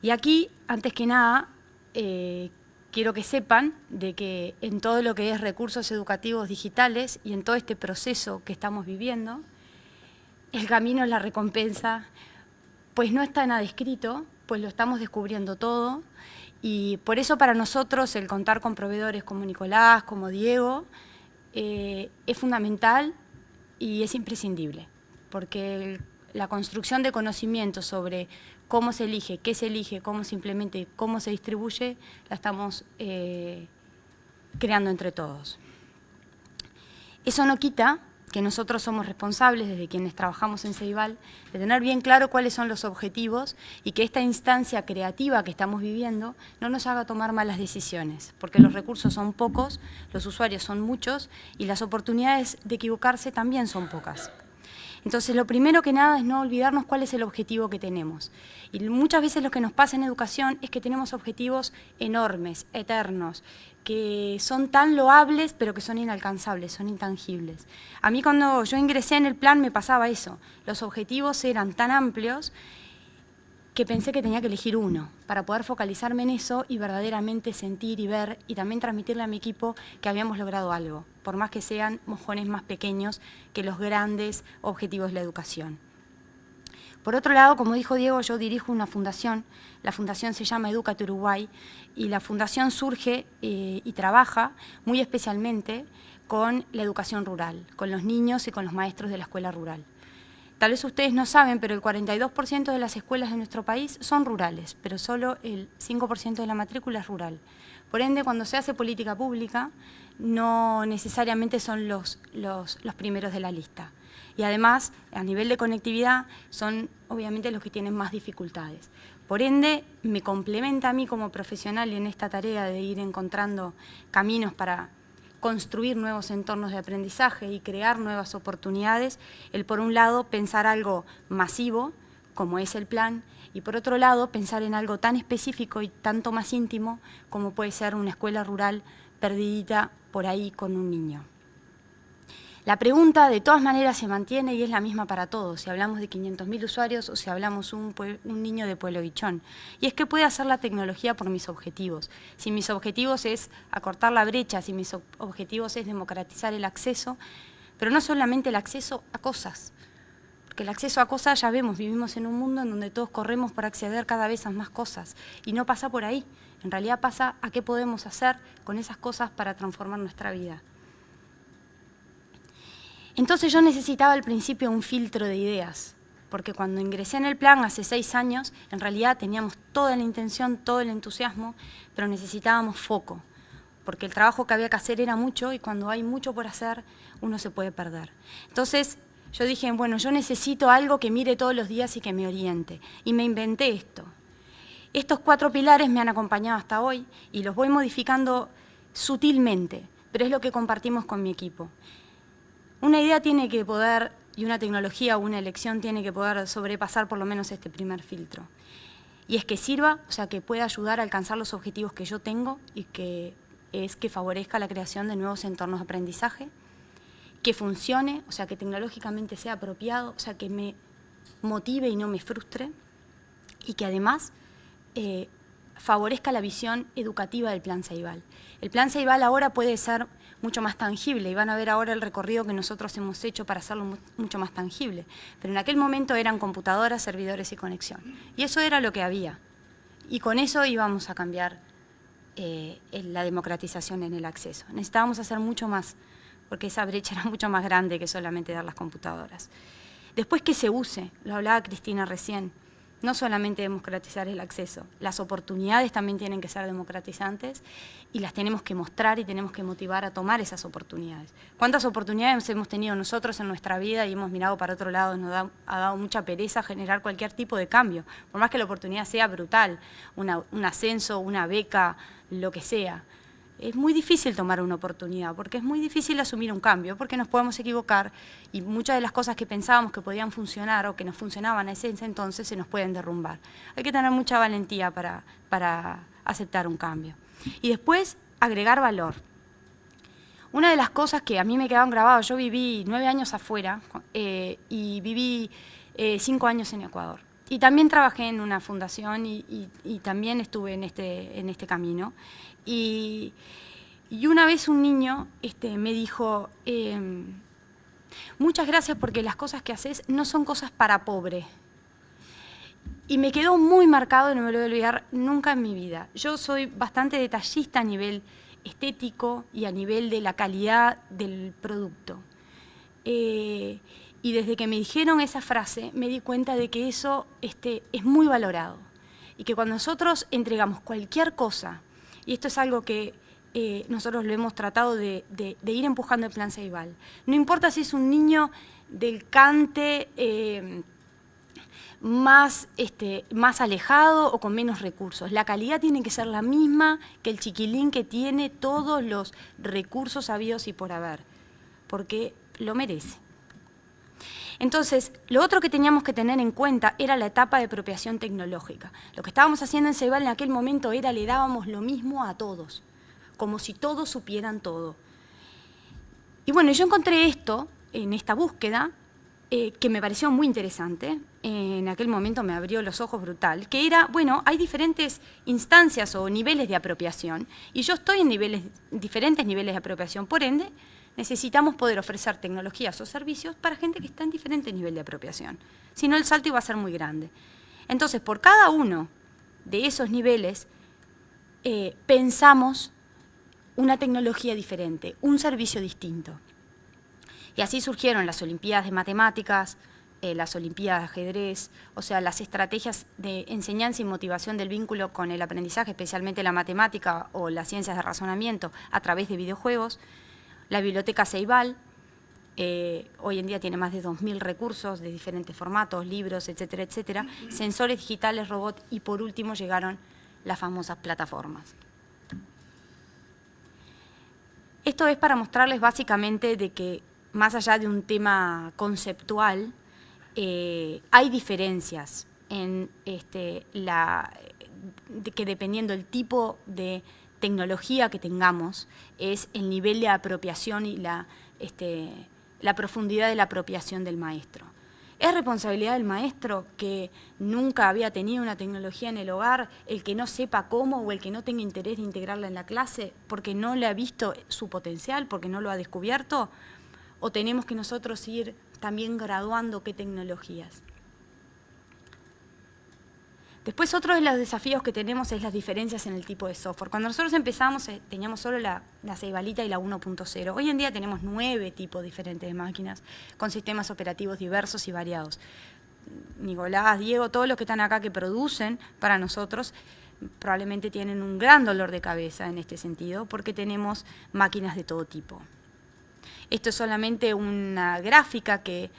Y aquí, antes que nada, quiero que sepan de que en todo lo que es recursos educativos digitales y en todo este proceso que estamos viviendo, el camino es la recompensa, pues no está nada escrito, pues lo estamos descubriendo todo, y por eso para nosotros el contar con proveedores como Nicolás, como Diego, es fundamental y es imprescindible, porque la construcción de conocimiento sobre cómo se elige, qué se elige, cómo se implementa y cómo se distribuye, la estamos creando entre todos. Eso no quita que nosotros somos responsables, desde quienes trabajamos en Ceibal, de tener bien claro cuáles son los objetivos y que esta instancia creativa que estamos viviendo no nos haga tomar malas decisiones, porque los recursos son pocos, los usuarios son muchos y las oportunidades de equivocarse también son pocas. Entonces, lo primero que nada es no olvidarnos cuál es el objetivo que tenemos. Y muchas veces lo que nos pasa en educación es que tenemos objetivos enormes, eternos, que son tan loables, pero que son inalcanzables, son intangibles. A mí cuando yo ingresé en el plan me pasaba eso. Los objetivos eran tan amplios que pensé que tenía que elegir uno para poder focalizarme en eso y verdaderamente sentir y ver y también transmitirle a mi equipo que habíamos logrado algo, por más que sean mojones más pequeños que los grandes objetivos de la educación. Por otro lado, como dijo Diego, yo dirijo una fundación, la fundación se llama Educate Uruguay, y la fundación surge y trabaja muy especialmente con la educación rural, con los niños y con los maestros de la escuela rural. Tal vez ustedes no saben, pero el 42% de las escuelas de nuestro país son rurales, pero solo el 5% de la matrícula es rural. Por ende, cuando se hace política pública, no necesariamente son los primeros de la lista. Y además, a nivel de conectividad, son obviamente los que tienen más dificultades. Por ende, me complementa a mí como profesional en esta tarea de ir encontrando caminos para construir nuevos entornos de aprendizaje y crear nuevas oportunidades, el por un lado pensar algo masivo, como es el plan, y por otro lado pensar en algo tan específico y tanto más íntimo como puede ser una escuela rural perdidita por ahí con un niño. La pregunta de todas maneras se mantiene y es la misma para todos, si hablamos de 500.000 usuarios o si hablamos un niño de Pueblo Guichón. Y es, ¿qué puede hacer la tecnología por mis objetivos? Si mis objetivos es acortar la brecha, si mis objetivos es democratizar el acceso, pero no solamente el acceso a cosas, porque el acceso a cosas ya vemos, vivimos en un mundo en donde todos corremos por acceder cada vez a más cosas y no pasa por ahí, en realidad pasa a qué podemos hacer con esas cosas para transformar nuestra vida. Entonces yo necesitaba al principio un filtro de ideas, porque cuando ingresé en el plan hace 6 años, en realidad teníamos toda la intención, todo el entusiasmo, pero necesitábamos foco, porque el trabajo que había que hacer era mucho y cuando hay mucho por hacer, uno se puede perder. Entonces yo dije, bueno, yo necesito algo que mire todos los días y que me oriente. Y me inventé esto. Estos 4 pilares me han acompañado hasta hoy y los voy modificando sutilmente, pero es lo que compartimos con mi equipo. Una idea tiene que poder, y una tecnología o una elección tiene que poder sobrepasar por lo menos este primer filtro. Y es que sirva, o sea, que pueda ayudar a alcanzar los objetivos que yo tengo y que es que favorezca la creación de nuevos entornos de aprendizaje, que funcione, o sea, que tecnológicamente sea apropiado, o sea, que me motive y no me frustre, y que además favorezca la visión educativa del Plan Ceibal. El Plan Ceibal ahora puede ser mucho más tangible y van a ver ahora el recorrido que nosotros hemos hecho para hacerlo mucho más tangible. Pero en aquel momento eran computadoras, servidores y conexión. Y eso era lo que había. Y con eso íbamos a cambiar la democratización en el acceso. Necesitábamos hacer mucho más, porque esa brecha era mucho más grande que solamente dar las computadoras. Después que se use, lo hablaba Cristina recién, no solamente democratizar el acceso, las oportunidades también tienen que ser democratizantes y las tenemos que mostrar y tenemos que motivar a tomar esas oportunidades. ¿Cuántas oportunidades hemos tenido nosotros en nuestra vida y hemos mirado para otro lado? Nos ha dado mucha pereza generar cualquier tipo de cambio, por más que la oportunidad sea brutal, un ascenso, una beca, lo que sea. Es muy difícil tomar una oportunidad, porque es muy difícil asumir un cambio, porque nos podemos equivocar y muchas de las cosas que pensábamos que podían funcionar o que nos funcionaban a ese entonces se nos pueden derrumbar. Hay que tener mucha valentía para aceptar un cambio. Y después, agregar valor. Una de las cosas que a mí me quedaron grabadas, yo viví 9 años afuera y viví 5 años en Ecuador. Y también trabajé en una fundación y también estuve en este camino. Y una vez un niño me dijo, muchas gracias porque las cosas que haces no son cosas para pobre. Y me quedó muy marcado y no me lo voy a olvidar nunca en mi vida. Yo soy bastante detallista a nivel estético y a nivel de la calidad del producto. Y desde que me dijeron esa frase me di cuenta de que eso es muy valorado. Y que cuando nosotros entregamos cualquier cosa, y esto es algo que nosotros lo hemos tratado de ir empujando el Plan Ceibal. No importa si es un niño del Cante más alejado o con menos recursos. La calidad tiene que ser la misma que el chiquilín que tiene todos los recursos habidos y por haber, porque lo merece. Entonces, lo otro que teníamos que tener en cuenta era la etapa de apropiación tecnológica. Lo que estábamos haciendo en Ceibal en aquel momento era le dábamos lo mismo a todos, como si todos supieran todo. Y bueno, yo encontré esto en esta búsqueda que me pareció muy interesante. En aquel momento me abrió los ojos brutal, que era, bueno, hay diferentes instancias o niveles de apropiación y yo estoy en diferentes niveles de apropiación, por ende, necesitamos poder ofrecer tecnologías o servicios para gente que está en diferente nivel de apropiación. Si no, el salto iba a ser muy grande. Entonces, por cada uno de esos niveles, pensamos una tecnología diferente, un servicio distinto. Y así surgieron las Olimpiadas de Matemáticas, las Olimpiadas de Ajedrez, o sea, las estrategias de enseñanza y motivación del vínculo con el aprendizaje, especialmente la matemática o las ciencias de razonamiento a través de videojuegos. La Biblioteca Ceibal, hoy en día tiene más de 2.000 recursos de diferentes formatos, libros, etcétera, etcétera, sensores digitales, robots y por último llegaron las famosas plataformas. Esto es para mostrarles básicamente de que más allá de un tema conceptual, hay diferencias en que dependiendo del tipo de tecnología que tengamos, es el nivel de apropiación y la profundidad de la apropiación del maestro. ¿Es responsabilidad del maestro que nunca había tenido una tecnología en el hogar, el que no sepa cómo o el que no tenga interés de integrarla en la clase porque no le ha visto su potencial, porque no lo ha descubierto? ¿O tenemos que nosotros ir también graduando qué tecnologías? Después, otro de los desafíos que tenemos es las diferencias en el tipo de software. Cuando nosotros empezamos, teníamos solo la Ceibalita y la 1.0. Hoy en día tenemos 9 tipos diferentes de máquinas, con sistemas operativos diversos y variados. Nicolás, Diego, todos los que están acá que producen para nosotros, probablemente tienen un gran dolor de cabeza en este sentido, porque tenemos máquinas de todo tipo. Esto es solamente una gráfica que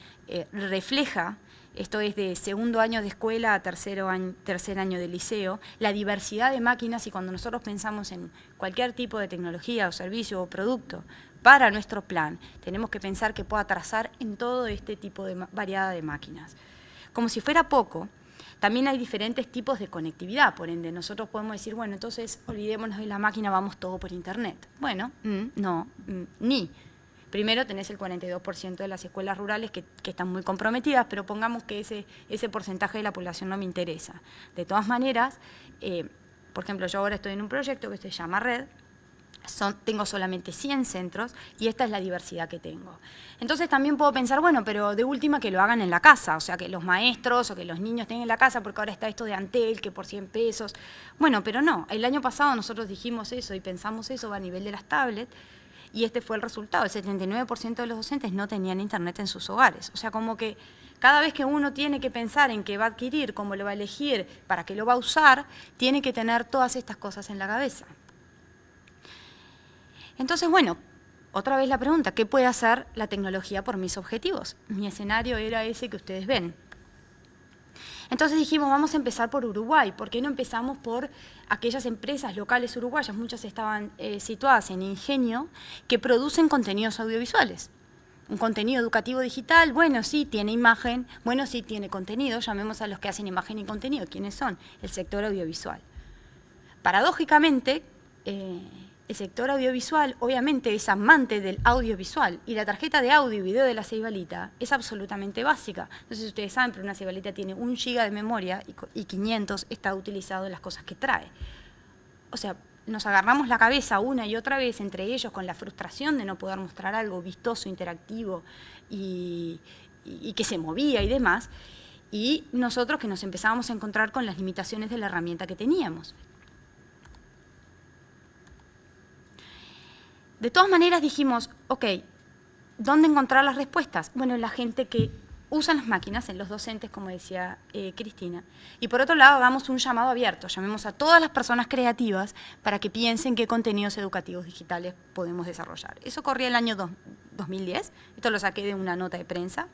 refleja, esto es de segundo año de escuela a tercer año de liceo, la diversidad de máquinas, y cuando nosotros pensamos en cualquier tipo de tecnología o servicio o producto para nuestro plan, tenemos que pensar que pueda trazar en todo este tipo de variedad de máquinas. Como si fuera poco, también hay diferentes tipos de conectividad, por ende nosotros podemos decir, bueno, entonces olvidémonos de la máquina, vamos todo por internet. Bueno, ni. Primero tenés el 42% de las escuelas rurales que están muy comprometidas, pero pongamos que ese porcentaje de la población no me interesa. De todas maneras, por ejemplo, yo ahora estoy en un proyecto que se llama Red, tengo solamente 100 centros y esta es la diversidad que tengo. Entonces también puedo pensar, bueno, pero de última que lo hagan en la casa, o sea, que los maestros o que los niños tengan en la casa, porque ahora está esto de Antel, que por 100 pesos. Bueno, pero no, el año pasado nosotros dijimos eso y pensamos eso a nivel de las tablets, y este fue el resultado. El 79% de los docentes no tenían internet en sus hogares. O sea, como que cada vez que uno tiene que pensar en qué va a adquirir, cómo lo va a elegir, para qué lo va a usar, tiene que tener todas estas cosas en la cabeza. Entonces, bueno, otra vez la pregunta, ¿qué puede hacer la tecnología por mis objetivos? Mi escenario era ese que ustedes ven. Entonces dijimos, vamos a empezar por Uruguay. ¿Por qué no empezamos por aquellas empresas locales uruguayas? Muchas estaban situadas en Ingenio, que producen contenidos audiovisuales. Un contenido educativo digital, bueno, sí, tiene imagen, bueno, sí, tiene contenido. Llamemos a los que hacen imagen y contenido. ¿Quiénes son? El sector audiovisual. Paradójicamente, el sector audiovisual obviamente es amante del audiovisual y la tarjeta de audio y video de la Ceibalita es absolutamente básica. No sé si ustedes saben, pero una Ceibalita tiene 1 GB de memoria y 500 está utilizado en las cosas que trae. O sea, nos agarramos la cabeza una y otra vez entre ellos con la frustración de no poder mostrar algo vistoso, interactivo y que se movía y demás, y nosotros que nos empezábamos a encontrar con las limitaciones de la herramienta que teníamos. De todas maneras dijimos, ok, ¿dónde encontrar las respuestas? Bueno, en la gente que usa las máquinas, en los docentes, como decía Cristina. Y por otro lado, hagamos un llamado abierto, llamemos a todas las personas creativas para que piensen qué contenidos educativos digitales podemos desarrollar. Eso corría el año 2010, esto lo saqué de una nota de prensa.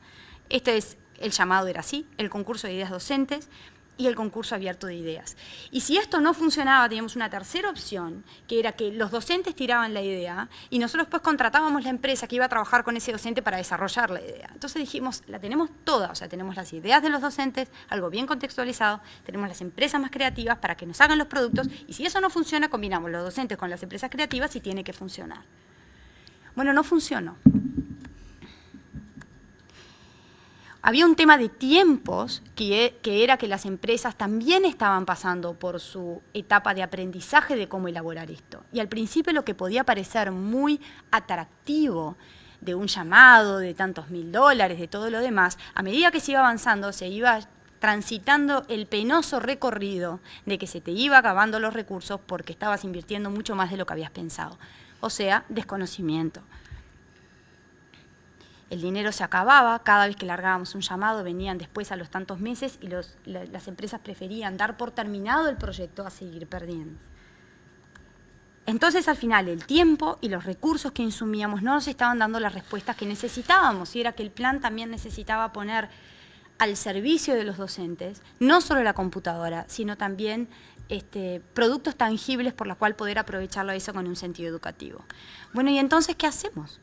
El llamado era así, el concurso de ideas docentes y el concurso abierto de ideas. Y si esto no funcionaba, teníamos una tercera opción, que era que los docentes tiraban la idea y nosotros pues contratábamos la empresa que iba a trabajar con ese docente para desarrollar la idea. Entonces dijimos, la tenemos toda, o sea, tenemos las ideas de los docentes, algo bien contextualizado, tenemos las empresas más creativas para que nos hagan los productos, y si eso no funciona, combinamos los docentes con las empresas creativas y tiene que funcionar. Bueno, no funcionó. Había un tema de tiempos que era que las empresas también estaban pasando por su etapa de aprendizaje de cómo elaborar esto. Y al principio lo que podía parecer muy atractivo de un llamado, de tantos $1000, de todo lo demás, a medida que se iba avanzando, se iba transitando el penoso recorrido de que se te iba acabando los recursos porque estabas invirtiendo mucho más de lo que habías pensado. O sea, desconocimiento. El dinero se acababa, cada vez que largábamos un llamado venían después a los tantos meses y las empresas preferían dar por terminado el proyecto a seguir perdiendo. Entonces al final el tiempo y los recursos que insumíamos no nos estaban dando las respuestas que necesitábamos, y era que el plan también necesitaba poner al servicio de los docentes no solo la computadora, sino también productos tangibles por los cuales poder aprovecharlo eso con un sentido educativo. Bueno, ¿y entonces qué hacemos?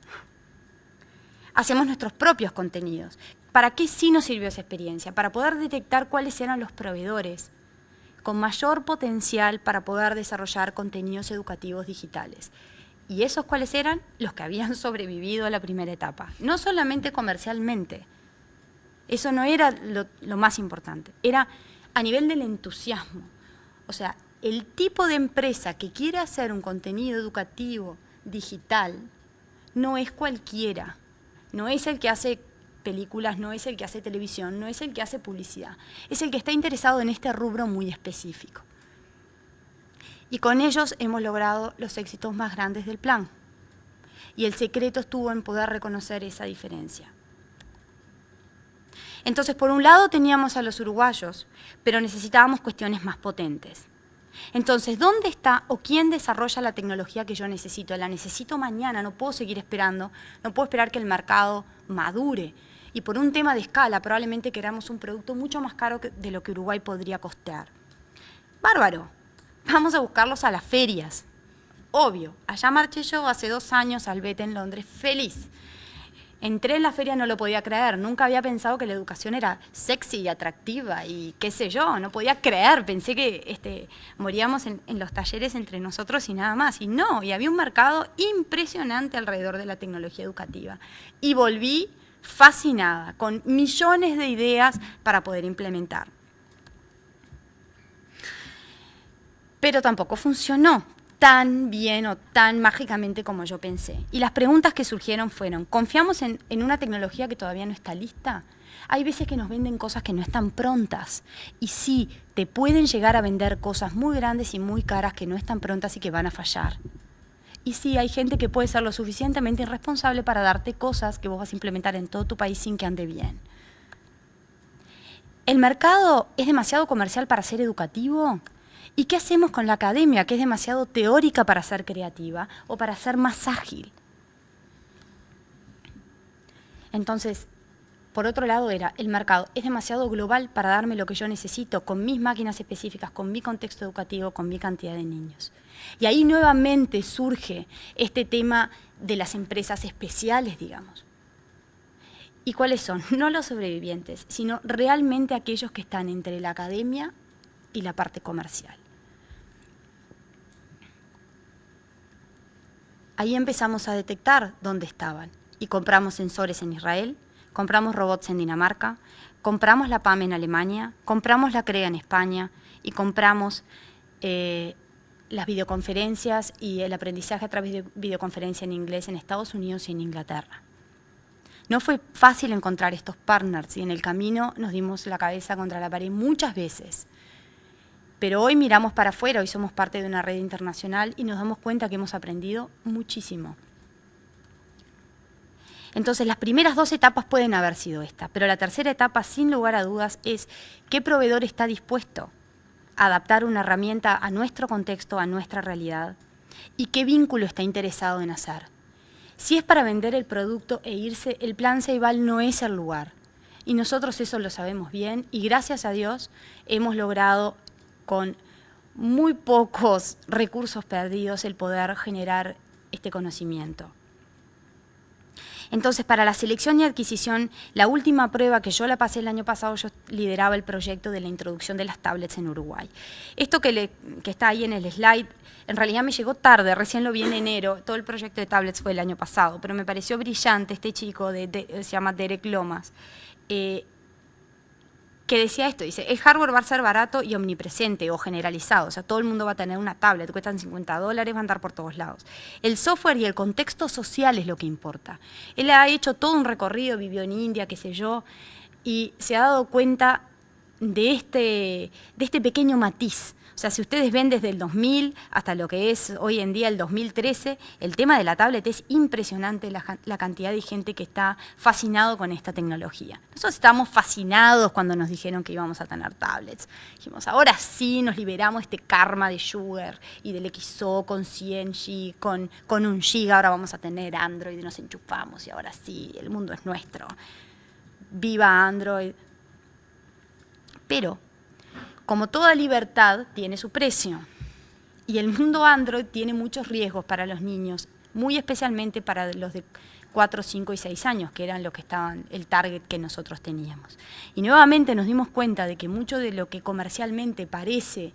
Hacemos nuestros propios contenidos. ¿Para qué sí nos sirvió esa experiencia? Para poder detectar cuáles eran los proveedores con mayor potencial para poder desarrollar contenidos educativos digitales. ¿Y esos cuáles eran? Los que habían sobrevivido a la primera etapa. No solamente comercialmente. Eso no era lo más importante. Era a nivel del entusiasmo. O sea, el tipo de empresa que quiere hacer un contenido educativo digital no es cualquiera. No es el que hace películas, no es el que hace televisión, no es el que hace publicidad. Es el que está interesado en este rubro muy específico. Y con ellos hemos logrado los éxitos más grandes del plan. Y el secreto estuvo en poder reconocer esa diferencia. Entonces, por un lado teníamos a los uruguayos, pero necesitábamos cuestiones más potentes. Entonces, ¿dónde está o quién desarrolla la tecnología que yo necesito? La necesito mañana, no puedo seguir esperando, no puedo esperar que el mercado madure. y por un tema de escala probablemente queramos un producto mucho más caro de lo que Uruguay podría costear. Bárbaro, vamos a buscarlos a las ferias. Obvio, allá marché yo hace 2 años al BET en Londres, feliz. Entré en la feria, no lo podía creer, nunca había pensado que la educación era sexy y atractiva y qué sé yo, no podía creer, pensé que moríamos en los talleres entre nosotros y nada más, y no, y había un mercado impresionante alrededor de la tecnología educativa. Y volví fascinada, con millones de ideas para poder implementar. Pero tampoco funcionó tan bien o tan mágicamente como yo pensé. Y las preguntas que surgieron fueron, ¿confiamos en una tecnología que todavía no está lista? Hay veces que nos venden cosas que no están prontas. Y sí, te pueden llegar a vender cosas muy grandes y muy caras que no están prontas y que van a fallar. Y sí, hay gente que puede ser lo suficientemente irresponsable para darte cosas que vos vas a implementar en todo tu país sin que ande bien. ¿El mercado es demasiado comercial para ser educativo? ¿Y qué hacemos con la academia, que es demasiado teórica para ser creativa o para ser más ágil? Entonces, por otro lado el mercado es demasiado global para darme lo que yo necesito, con mis máquinas específicas, con mi contexto educativo, con mi cantidad de niños. Y ahí nuevamente surge este tema de las empresas especiales, digamos. ¿Y cuáles son? No los sobrevivientes, sino realmente aquellos que están entre la academia y la parte comercial. Ahí empezamos a detectar dónde estaban y compramos sensores en Israel, compramos robots en Dinamarca, compramos la PAM en Alemania, compramos la CREA en España y compramos las videoconferencias y el aprendizaje a través de videoconferencia en inglés en Estados Unidos y en Inglaterra. No fue fácil encontrar estos partners y en el camino nos dimos la cabeza contra la pared muchas veces. Pero hoy miramos para afuera, hoy somos parte de una red internacional y nos damos cuenta que hemos aprendido muchísimo. Entonces, las primeras 2 etapas pueden haber sido esta, pero la tercera etapa, sin lugar a dudas, es qué proveedor está dispuesto a adaptar una herramienta a nuestro contexto, a nuestra realidad, y qué vínculo está interesado en hacer. Si es para vender el producto e irse, el plan Ceibal no es el lugar. Y nosotros eso lo sabemos bien y gracias a Dios hemos logrado con muy pocos recursos perdidos el poder generar este conocimiento. Entonces, para la selección y adquisición, la última prueba que yo la pasé el año pasado, yo lideraba el proyecto de la introducción de las tablets en Uruguay. Esto que está ahí en el slide, en realidad me llegó tarde, recién lo vi en enero, todo el proyecto de tablets fue el año pasado, pero me pareció brillante este chico, se llama Derek Lomas, que decía esto, dice, el hardware va a ser barato y omnipresente o generalizado, o sea, todo el mundo va a tener una tablet, cuestan $50, van a andar por todos lados. El software y el contexto social es lo que importa. Él ha hecho todo un recorrido, vivió en India, qué sé yo, y se ha dado cuenta de este pequeño matiz. O sea, si ustedes ven desde el 2000 hasta lo que es hoy en día el 2013, el tema de la tablet es impresionante la cantidad de gente que está fascinado con esta tecnología. Nosotros estábamos fascinados cuando nos dijeron que íbamos a tener tablets. Dijimos, ahora sí nos liberamos este karma de Sugar y del XO con 100 GB, con 1 GB, ahora vamos a tener Android y nos enchufamos y ahora sí, el mundo es nuestro. Viva Android. Pero como toda libertad, tiene su precio. Y el mundo Android tiene muchos riesgos para los niños, muy especialmente para los de 4, 5 y 6 años, que eran los que estaban, el target que nosotros teníamos. Y nuevamente nos dimos cuenta de que mucho de lo que comercialmente parece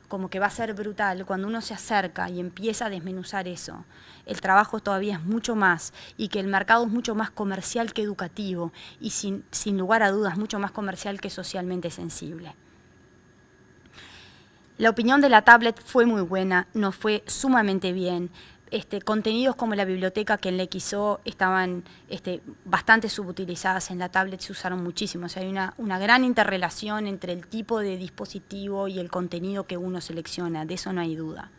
como que va a ser brutal, cuando uno se acerca y empieza a desmenuzar eso, el trabajo todavía es mucho más y que el mercado es mucho más comercial que educativo y sin lugar a dudas mucho más comercial que socialmente sensible. La opinión de la tablet fue muy buena, nos fue sumamente bien. Contenidos como la biblioteca que en la XO estaban bastante subutilizadas, en la tablet se usaron muchísimo. O sea, hay una gran interrelación entre el tipo de dispositivo y el contenido que uno selecciona, de eso no hay duda.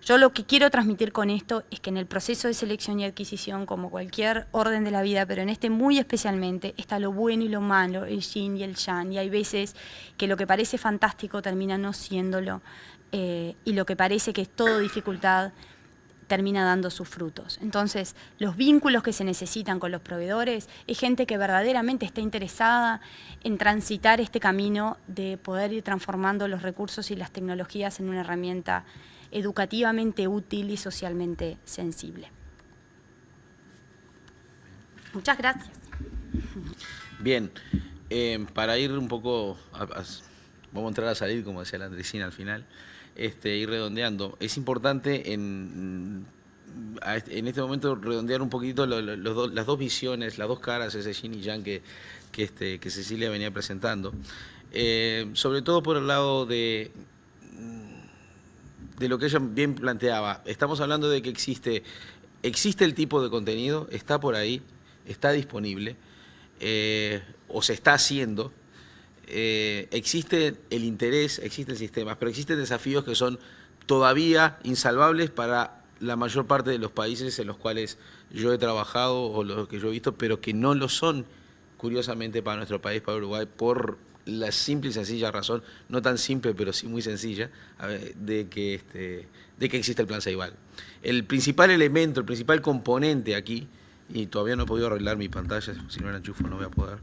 Yo lo que quiero transmitir con esto es que en el proceso de selección y adquisición, como cualquier orden de la vida, pero en este muy especialmente, está lo bueno y lo malo, el yin y el yang, y hay veces que lo que parece fantástico termina no siéndolo, y lo que parece que es todo dificultad termina dando sus frutos. Entonces, los vínculos que se necesitan con los proveedores es gente que verdaderamente está interesada en transitar este camino de poder ir transformando los recursos y las tecnologías en una herramienta educativamente útil y socialmente sensible. Muchas gracias. Bien, para ir un poco, vamos a entrar a salir, como decía la Andresina al final, ir redondeando. Es importante en este momento redondear un poquito las dos visiones, las dos caras, ese yin y yang que Cecilia venía presentando. Sobre todo por el lado de lo que ella bien planteaba. Estamos hablando de que existe el tipo de contenido, está por ahí, está disponible, o se está haciendo. Existe el interés, existen sistemas, pero existen desafíos que son todavía insalvables para la mayor parte de los países en los cuales yo he trabajado o los que yo he visto, pero que no lo son, curiosamente, para nuestro país, para Uruguay, por la simple y sencilla razón, no tan simple, pero sí muy sencilla, de que existe el Plan Ceibal. El principal elemento, el principal componente aquí, y todavía no he podido arreglar mi pantalla, si no la enchufo no voy a poder.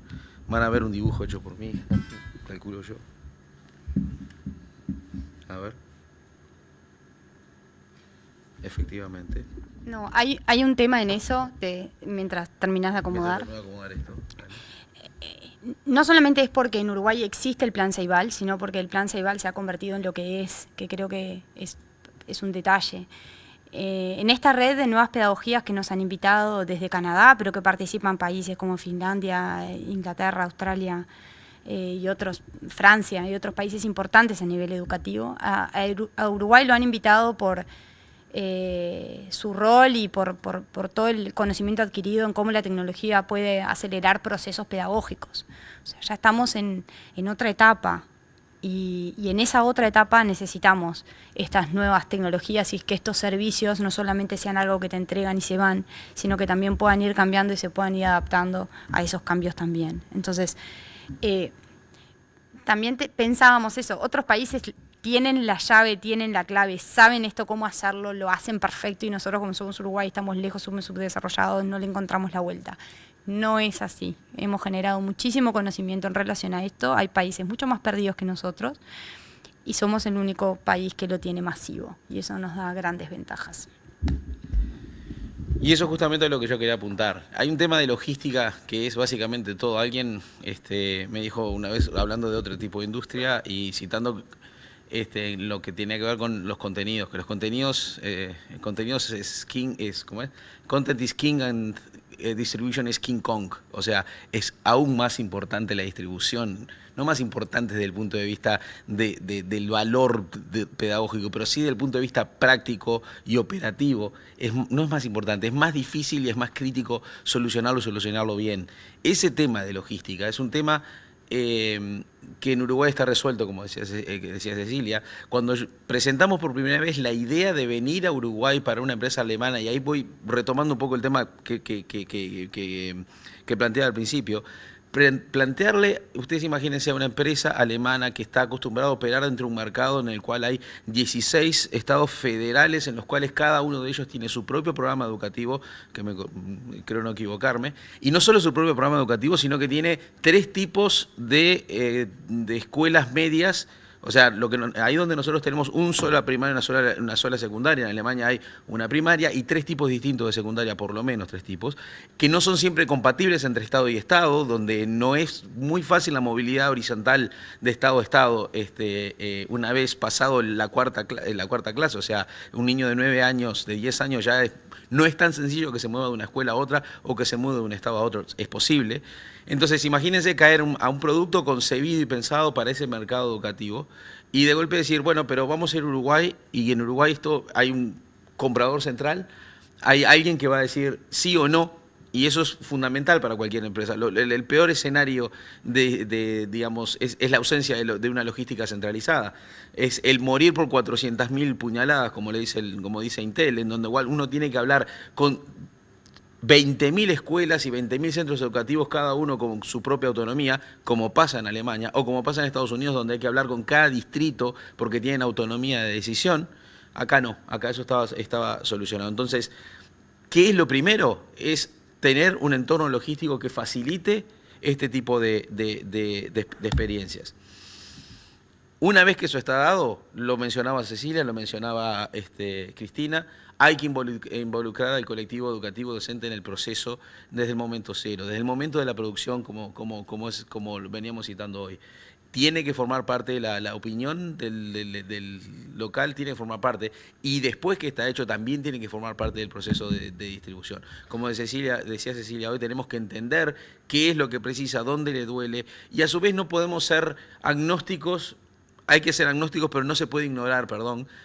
Van a ver un dibujo hecho por mí, calculo yo. A ver. Efectivamente. No, hay un tema en eso, mientras terminas de acomodar. Mientras termino de acomodar esto. No solamente es porque en Uruguay existe el Plan Ceibal, sino porque el Plan Ceibal se ha convertido en lo que es, que creo que es un detalle. En esta red de nuevas pedagogías que nos han invitado desde Canadá, pero que participan países como Finlandia, Inglaterra, Australia y otros, Francia y otros países importantes a nivel educativo, a Uruguay lo han invitado por su rol y por todo el conocimiento adquirido en cómo la tecnología puede acelerar procesos pedagógicos. O sea, ya estamos en otra etapa. Y en esa otra etapa necesitamos estas nuevas tecnologías y que estos servicios no solamente sean algo que te entregan y se van, sino que también puedan ir cambiando y se puedan ir adaptando a esos cambios también. Entonces, también pensábamos eso, otros países tienen la llave, tienen la clave, saben esto cómo hacerlo, lo hacen perfecto y nosotros como somos Uruguay estamos lejos, somos subdesarrollados, no le encontramos la vuelta. No es así. Hemos generado muchísimo conocimiento en relación a esto. Hay países mucho más perdidos que nosotros y somos el único país que lo tiene masivo y eso nos da grandes ventajas. Y eso es justamente lo que yo quería apuntar. Hay un tema de logística que es básicamente todo. Alguien me dijo una vez, hablando de otro tipo de industria y citando lo que tiene que ver con los contenidos, que los contenidos es king, ¿cómo es? Content is king and distribution es King Kong, o sea, es aún más importante la distribución, no más importante desde el punto de vista del valor pedagógico, pero sí desde el punto de vista práctico y operativo, no es más importante, es más difícil y es más crítico solucionarlo bien. Ese tema de logística es un tema que en Uruguay está resuelto, como decía Cecilia. Cuando presentamos por primera vez la idea de venir a Uruguay para una empresa alemana, y ahí voy retomando un poco el tema que planteaba al principio, plantearle, ustedes imagínense a una empresa alemana que está acostumbrada a operar dentro de un mercado en el cual hay 16 estados federales en los cuales cada uno de ellos tiene su propio programa educativo, creo no equivocarme, y no solo su propio programa educativo, sino que tiene 3 tipos de escuelas medias. O sea, ahí donde nosotros tenemos una sola primaria y una sola secundaria, en Alemania hay una primaria y 3 tipos distintos de secundaria, por lo menos 3 tipos, que no son siempre compatibles entre Estado y Estado, donde no es muy fácil la movilidad horizontal de Estado a Estado una vez pasado la cuarta clase. O sea, un niño de 9 años, de 10 años ya no es tan sencillo que se mueva de una escuela a otra o que se mueva de un estado a otro, es posible. Entonces, imagínense caer a un producto concebido y pensado para ese mercado educativo y de golpe decir, bueno, pero vamos a ir a Uruguay y en Uruguay hay un comprador central, hay alguien que va a decir sí o no, y eso es fundamental para cualquier empresa. El peor escenario digamos, es la ausencia de una logística centralizada. Es el morir por 400.000 puñaladas, como dice Intel, en donde igual uno tiene que hablar con 20.000 escuelas y 20.000 centros educativos, cada uno con su propia autonomía, como pasa en Alemania o como pasa en Estados Unidos, donde hay que hablar con cada distrito porque tienen autonomía de decisión. Acá no, acá eso estaba solucionado. Entonces, ¿qué es lo primero? Es tener un entorno logístico que facilite este tipo de experiencias. Una vez que eso está dado, lo mencionaba Cecilia, lo mencionaba Cristina, hay que involucrar al colectivo educativo docente en el proceso desde el momento cero, desde el momento de la producción, como veníamos citando hoy. Tiene que formar parte de la opinión del local, tiene que formar parte, y después que está hecho también tiene que formar parte del proceso de distribución. Como decía Cecilia, hoy tenemos que entender qué es lo que precisa, dónde le duele, y a su vez no podemos ser agnósticos. Hay que ser agnósticos, pero no se puede ignorar,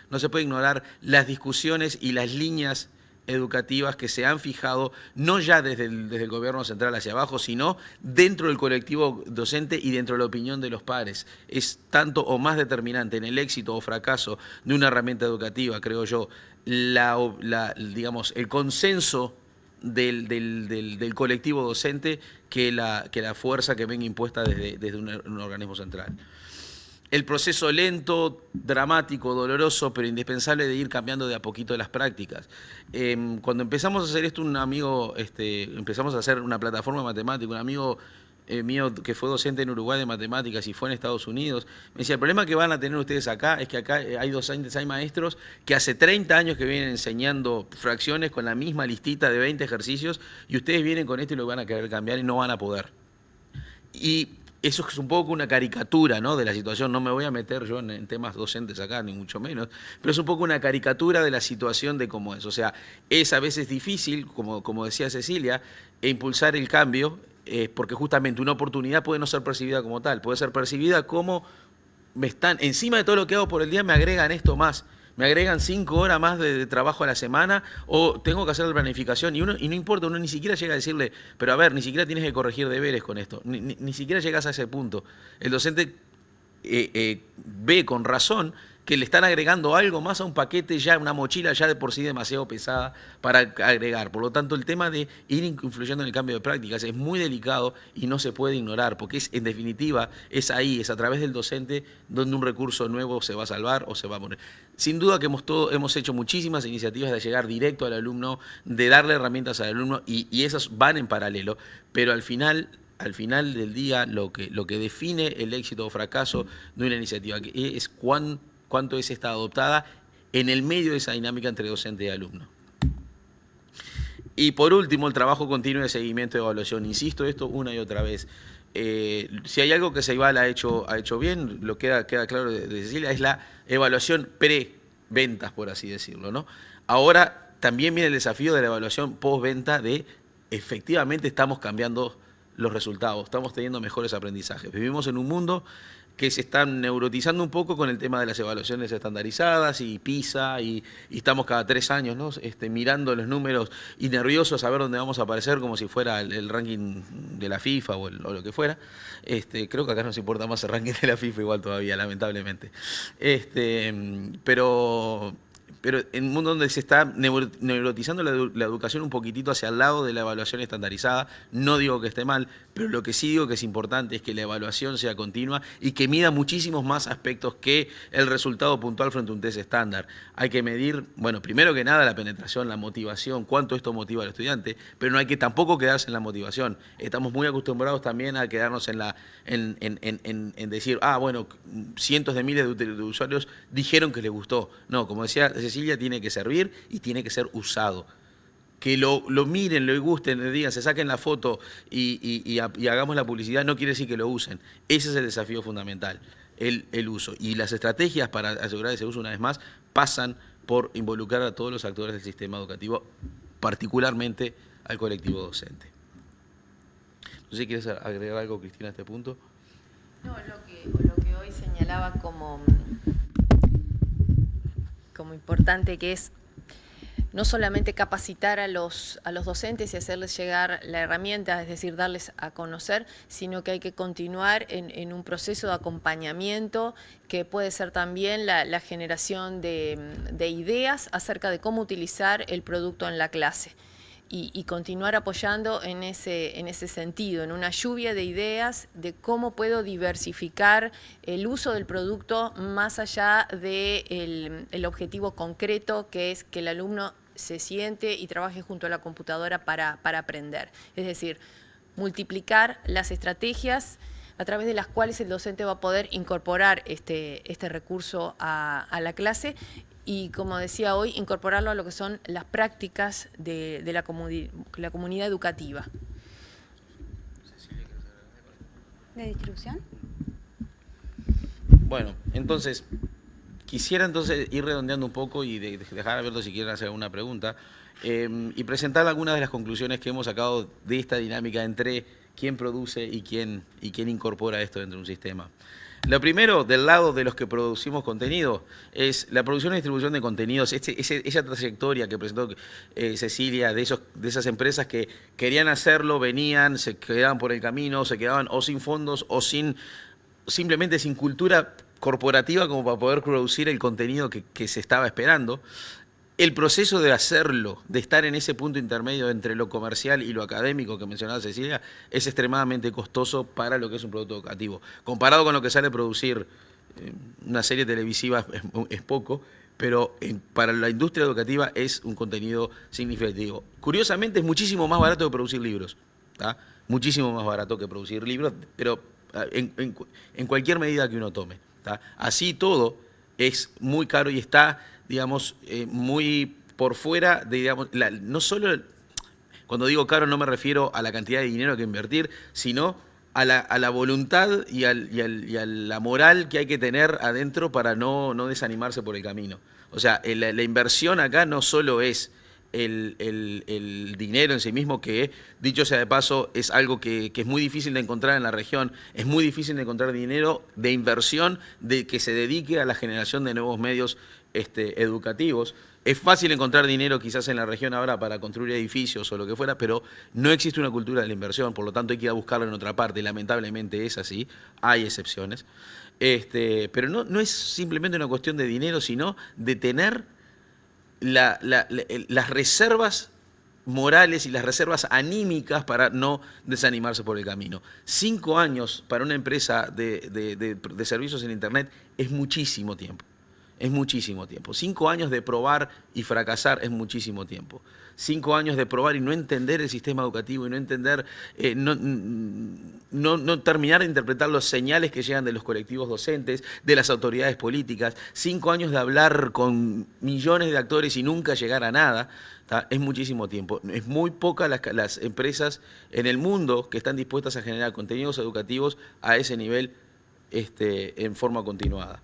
no se puede ignorar las discusiones y las líneas educativas que se han fijado, no ya desde el gobierno central hacia abajo, sino dentro del colectivo docente y dentro de la opinión de los pares. Es tanto o más determinante en el éxito o fracaso de una herramienta educativa, creo yo, digamos, el consenso del colectivo docente que la fuerza que venga impuesta desde un organismo central. El proceso lento, dramático, doloroso, pero indispensable de ir cambiando de a poquito las prácticas. Cuando empezamos a hacer esto, un amigo, empezamos a hacer una plataforma matemática, un amigo mío que fue docente en Uruguay de matemáticas y fue en Estados Unidos, me decía, el problema que van a tener ustedes acá es que acá hay docentes, hay maestros que hace 30 años que vienen enseñando fracciones con la misma listita de 20 ejercicios y ustedes vienen con esto y lo van a querer cambiar y no van a poder. Y eso es un poco una caricatura, ¿no?, de la situación. No me voy a meter yo en temas docentes acá, ni mucho menos, pero es un poco una caricatura de la situación de cómo es. O sea, es a veces difícil, como decía Cecilia, impulsar el cambio, porque justamente una oportunidad puede no ser percibida como tal, puede ser percibida como encima de todo lo que hago por el día, me agregan esto más. Me agregan 5 horas más de trabajo a la semana o tengo que hacer la planificación y no importa, uno ni siquiera llega a decirle, pero a ver, ni siquiera tienes que corregir deberes con esto, ni siquiera llegas a ese punto. El docente ve con razón que le están agregando algo más a un paquete, ya una mochila ya de por sí demasiado pesada para agregar. Por lo tanto, el tema de ir influyendo en el cambio de prácticas es muy delicado y no se puede ignorar, porque en definitiva es ahí, es a través del docente donde un recurso nuevo se va a salvar o se va a morir. Sin duda que hemos hecho muchísimas iniciativas de llegar directo al alumno, de darle herramientas al alumno y esas van en paralelo, pero al final del día lo que define el éxito o fracaso de una iniciativa es cuánto es esta adoptada en el medio de esa dinámica entre docente y alumno. Y por último, el trabajo continuo de seguimiento y evaluación. Insisto esto una y otra vez. Si hay algo que Ceibal ha hecho bien, lo queda claro de Cecilia, es la evaluación pre-ventas, por así decirlo, ¿no? Ahora también viene el desafío de la evaluación post-venta de efectivamente estamos cambiando los resultados, estamos teniendo mejores aprendizajes. Vivimos en un mundo que se están neurotizando un poco con el tema de las evaluaciones estandarizadas y PISA, y estamos cada 3 años, ¿no?, mirando los números y nerviosos a ver dónde vamos a aparecer como si fuera el ranking de la FIFA o lo que fuera. Creo que acá nos importa más el ranking de la FIFA igual todavía, lamentablemente. Pero en un mundo donde se está neurotizando la educación un poquitito hacia el lado de la evaluación estandarizada, no digo que esté mal, pero lo que sí digo que es importante es que la evaluación sea continua y que mida muchísimos más aspectos que el resultado puntual frente a un test estándar. Hay que medir, bueno, primero que nada la penetración, la motivación, cuánto esto motiva al estudiante, pero no hay que tampoco quedarse en la motivación. Estamos muy acostumbrados también a quedarnos en decir, bueno, cientos de miles de usuarios dijeron que les gustó. No, como decía Cecilia, tiene que servir y tiene que ser usado. Que lo miren, lo gusten, le digan, se saquen la foto y hagamos la publicidad, no quiere decir que lo usen. Ese es el desafío fundamental, el uso. Y las estrategias para asegurar ese uso, una vez más, pasan por involucrar a todos los actores del sistema educativo, particularmente al colectivo docente. No sé si quieres agregar algo, Cristina, a este punto. No, lo que hoy señalaba como importante, que es no solamente capacitar a los docentes y hacerles llegar la herramienta, es decir, darles a conocer, sino que hay que continuar en un proceso de acompañamiento que puede ser también la generación de ideas acerca de cómo utilizar el producto en la clase. y continuar apoyando en ese sentido, en una lluvia de ideas de cómo puedo diversificar el uso del producto más allá del objetivo concreto, que es que el alumno se siente y trabaje junto a la computadora para aprender. Es decir, multiplicar las estrategias a través de las cuales el docente va a poder incorporar este recurso a la clase y, como decía hoy, incorporarlo a lo que son las prácticas de la comunidad educativa. ¿De distribución? Bueno, entonces, quisiera ir redondeando un poco y dejar abierto si quieren hacer alguna pregunta y presentar algunas de las conclusiones que hemos sacado de esta dinámica entre quién produce y quién incorpora esto dentro de un sistema. Lo primero, del lado de los que producimos contenido, es la producción y distribución de contenidos, esa trayectoria que presentó Cecilia, de esas empresas que querían hacerlo, venían, se quedaban por el camino, se quedaban o sin fondos o simplemente sin cultura corporativa como para poder producir el contenido que se estaba esperando. El proceso de hacerlo, de estar en ese punto intermedio entre lo comercial y lo académico que mencionaba Cecilia, es extremadamente costoso para lo que es un producto educativo. Comparado con lo que sale producir una serie televisiva es poco, pero para la industria educativa es un contenido significativo. Curiosamente es muchísimo más barato que producir libros, ¿tá? Muchísimo más barato que producir libros, pero en cualquier medida que uno tome, ¿tá? Así todo es muy caro y está, digamos, muy por fuera de, digamos, no solo, cuando digo caro no me refiero a la cantidad de dinero que invertir, sino a la voluntad y a la moral que hay que tener adentro para no desanimarse por el camino. O sea, la inversión acá no solo es el dinero en sí mismo, que, dicho sea de paso, es algo que es muy difícil de encontrar en la región. Es muy difícil de encontrar dinero de inversión que se dedique a la generación de nuevos medios educativos. Es fácil encontrar dinero quizás en la región ahora para construir edificios o lo que fuera, pero no existe una cultura de la inversión, por lo tanto hay que ir a buscarlo en otra parte. Lamentablemente es así, hay excepciones. Pero no es simplemente una cuestión de dinero, sino de tener las reservas morales y las reservas anímicas para no desanimarse por el camino. 5 años para una empresa de servicios en Internet es muchísimo tiempo. Es muchísimo tiempo. 5 años de probar y fracasar es muchísimo tiempo. 5 años de probar y no entender el sistema educativo y no entender, no terminar de interpretar los señales que llegan de los colectivos docentes, de las autoridades políticas. 5 años de hablar con millones de actores y nunca llegar a nada. ¿Tá? Es muchísimo tiempo. Es muy pocas las empresas en el mundo que están dispuestas a generar contenidos educativos a ese nivel en forma continuada.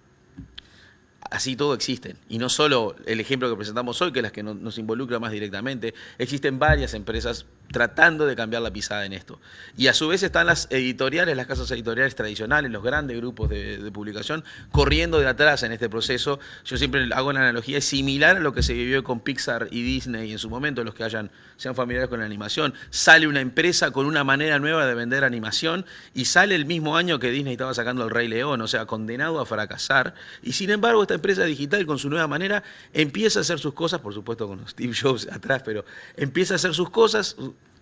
Así todo existen, y no solo el ejemplo que presentamos hoy, que es las que nos involucra más directamente, existen varias empresas tratando de cambiar la pisada en esto. Y a su vez están las editoriales, las casas editoriales tradicionales, los grandes grupos de publicación, corriendo de atrás en este proceso. Yo siempre hago una analogía, es similar a lo que se vivió con Pixar y Disney en su momento, los que sean familiares con la animación. Sale una empresa con una manera nueva de vender animación y sale el mismo año que Disney estaba sacando El Rey León, o sea, condenado a fracasar. Y sin embargo, esta empresa digital con su nueva manera empieza a hacer sus cosas, por supuesto con Steve Jobs atrás, pero empieza a hacer sus cosas,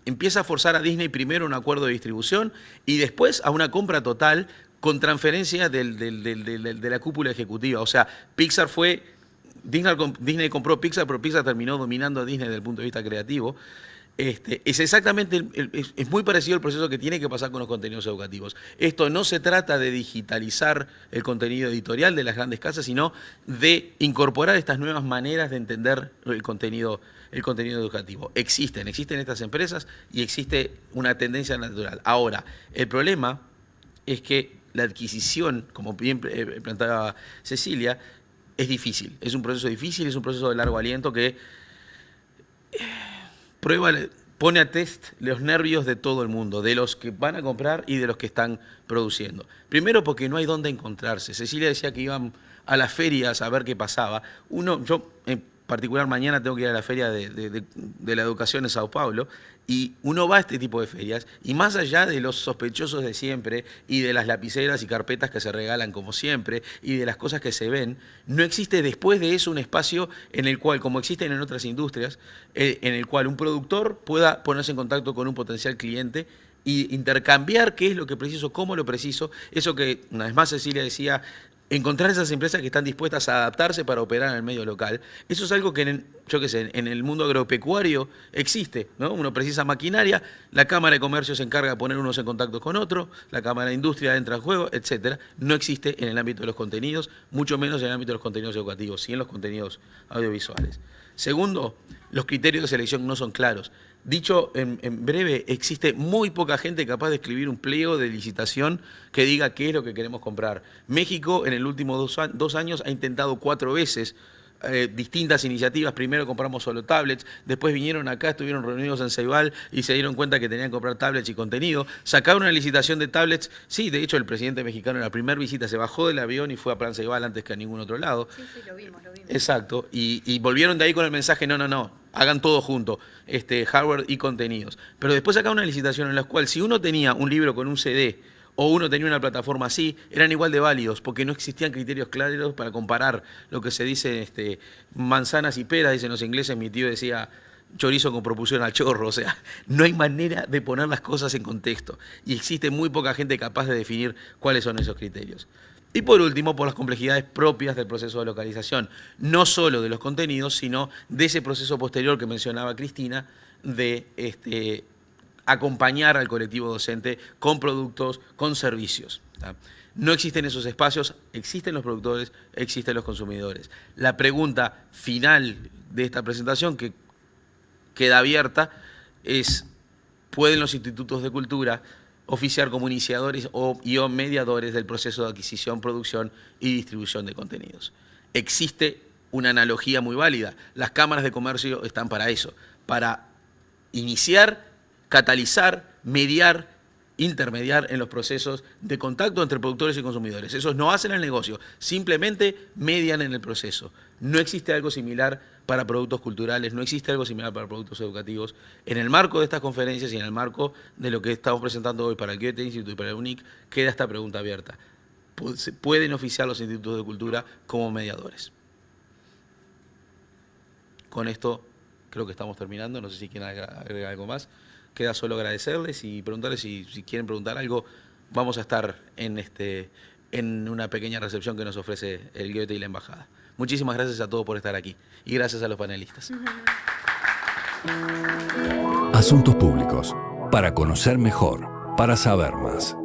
empieza a forzar a Disney primero un acuerdo de distribución y después a una compra total con transferencia de la cúpula ejecutiva. O sea, Disney compró Pixar, pero Pixar terminó dominando a Disney desde el punto de vista creativo. Es exactamente, es muy parecido al proceso que tiene que pasar con los contenidos educativos. Esto no se trata de digitalizar el contenido editorial de las grandes casas, sino de incorporar estas nuevas maneras de entender el contenido educativo. Existen estas empresas y existe una tendencia natural. Ahora, el problema es que la adquisición, como bien planteaba Cecilia, es difícil. Es un proceso difícil, es un proceso de largo aliento que pone a test los nervios de todo el mundo, de los que van a comprar y de los que están produciendo. Primero porque no hay dónde encontrarse. Cecilia decía que iban a las ferias a ver qué pasaba. Yo particular mañana tengo que ir a la feria de la educación en Sao Paulo, y uno va a este tipo de ferias, y más allá de los sospechosos de siempre, y de las lapiceras y carpetas que se regalan como siempre, y de las cosas que se ven, no existe después de eso un espacio en el cual, como existen en otras industrias, en el cual un productor pueda ponerse en contacto con un potencial cliente y intercambiar qué es lo que preciso, cómo lo preciso, eso que una vez más Cecilia decía, encontrar esas empresas que están dispuestas a adaptarse para operar en el medio local. Eso es algo que, yo qué sé, en el mundo agropecuario existe, ¿no? Uno precisa maquinaria, la Cámara de Comercio se encarga de poner unos en contacto con otros, la Cámara de Industria entra en juego, etcétera. No existe en el ámbito de los contenidos, mucho menos en el ámbito de los contenidos educativos, sí en los contenidos audiovisuales. Segundo, los criterios de selección no son claros. Dicho en breve, existe muy poca gente capaz de escribir un pliego de licitación que diga qué es lo que queremos comprar. México en el último 2 años ha intentado 4 veces distintas iniciativas. Primero compramos solo tablets, después vinieron acá, estuvieron reunidos en Ceibal y se dieron cuenta que tenían que comprar tablets y contenido. Sacaron una licitación de tablets, sí, de hecho el presidente mexicano en la primera visita se bajó del avión y fue a Plan Ceibal antes que a ningún otro lado. Sí, lo vimos. Exacto, y volvieron de ahí con el mensaje, no, hagan todo junto, hardware y contenidos. Pero después sacaron una licitación en la cual si uno tenía un libro con un CD o uno tenía una plataforma así, eran igual de válidos, porque no existían criterios claros para comparar lo que se dice manzanas y peras, dicen los ingleses. Mi tío decía chorizo con propulsión al chorro, o sea, no hay manera de poner las cosas en contexto, y existe muy poca gente capaz de definir cuáles son esos criterios. Y por último, por las complejidades propias del proceso de localización, no solo de los contenidos, sino de ese proceso posterior que mencionaba Cristina, de acompañar al colectivo docente con productos, con servicios. ¿Tá? No existen esos espacios, existen los productores, existen los consumidores. La pregunta final de esta presentación, que queda abierta, es: ¿pueden los institutos de cultura oficiar como iniciadores o mediadores del proceso de adquisición, producción y distribución de contenidos? Existe una analogía muy válida. Las cámaras de comercio están para eso, para iniciar, catalizar, mediar, intermediar en los procesos de contacto entre productores y consumidores. Esos no hacen el negocio, simplemente median en el proceso. No existe algo similar para productos culturales, no existe algo similar para productos educativos. En el marco de estas conferencias y en el marco de lo que estamos presentando hoy para el Goethe Instituto y para el UNIC, queda esta pregunta abierta. ¿Pueden oficiar los institutos de cultura como mediadores? Con esto creo que estamos terminando, no sé si quieren agregar algo más. Queda solo agradecerles y preguntarles si quieren preguntar algo. Vamos a estar en una pequeña recepción que nos ofrece el Goethe y la Embajada. Muchísimas gracias a todos por estar aquí y gracias a los panelistas. Asuntos públicos, para conocer mejor, para saber más.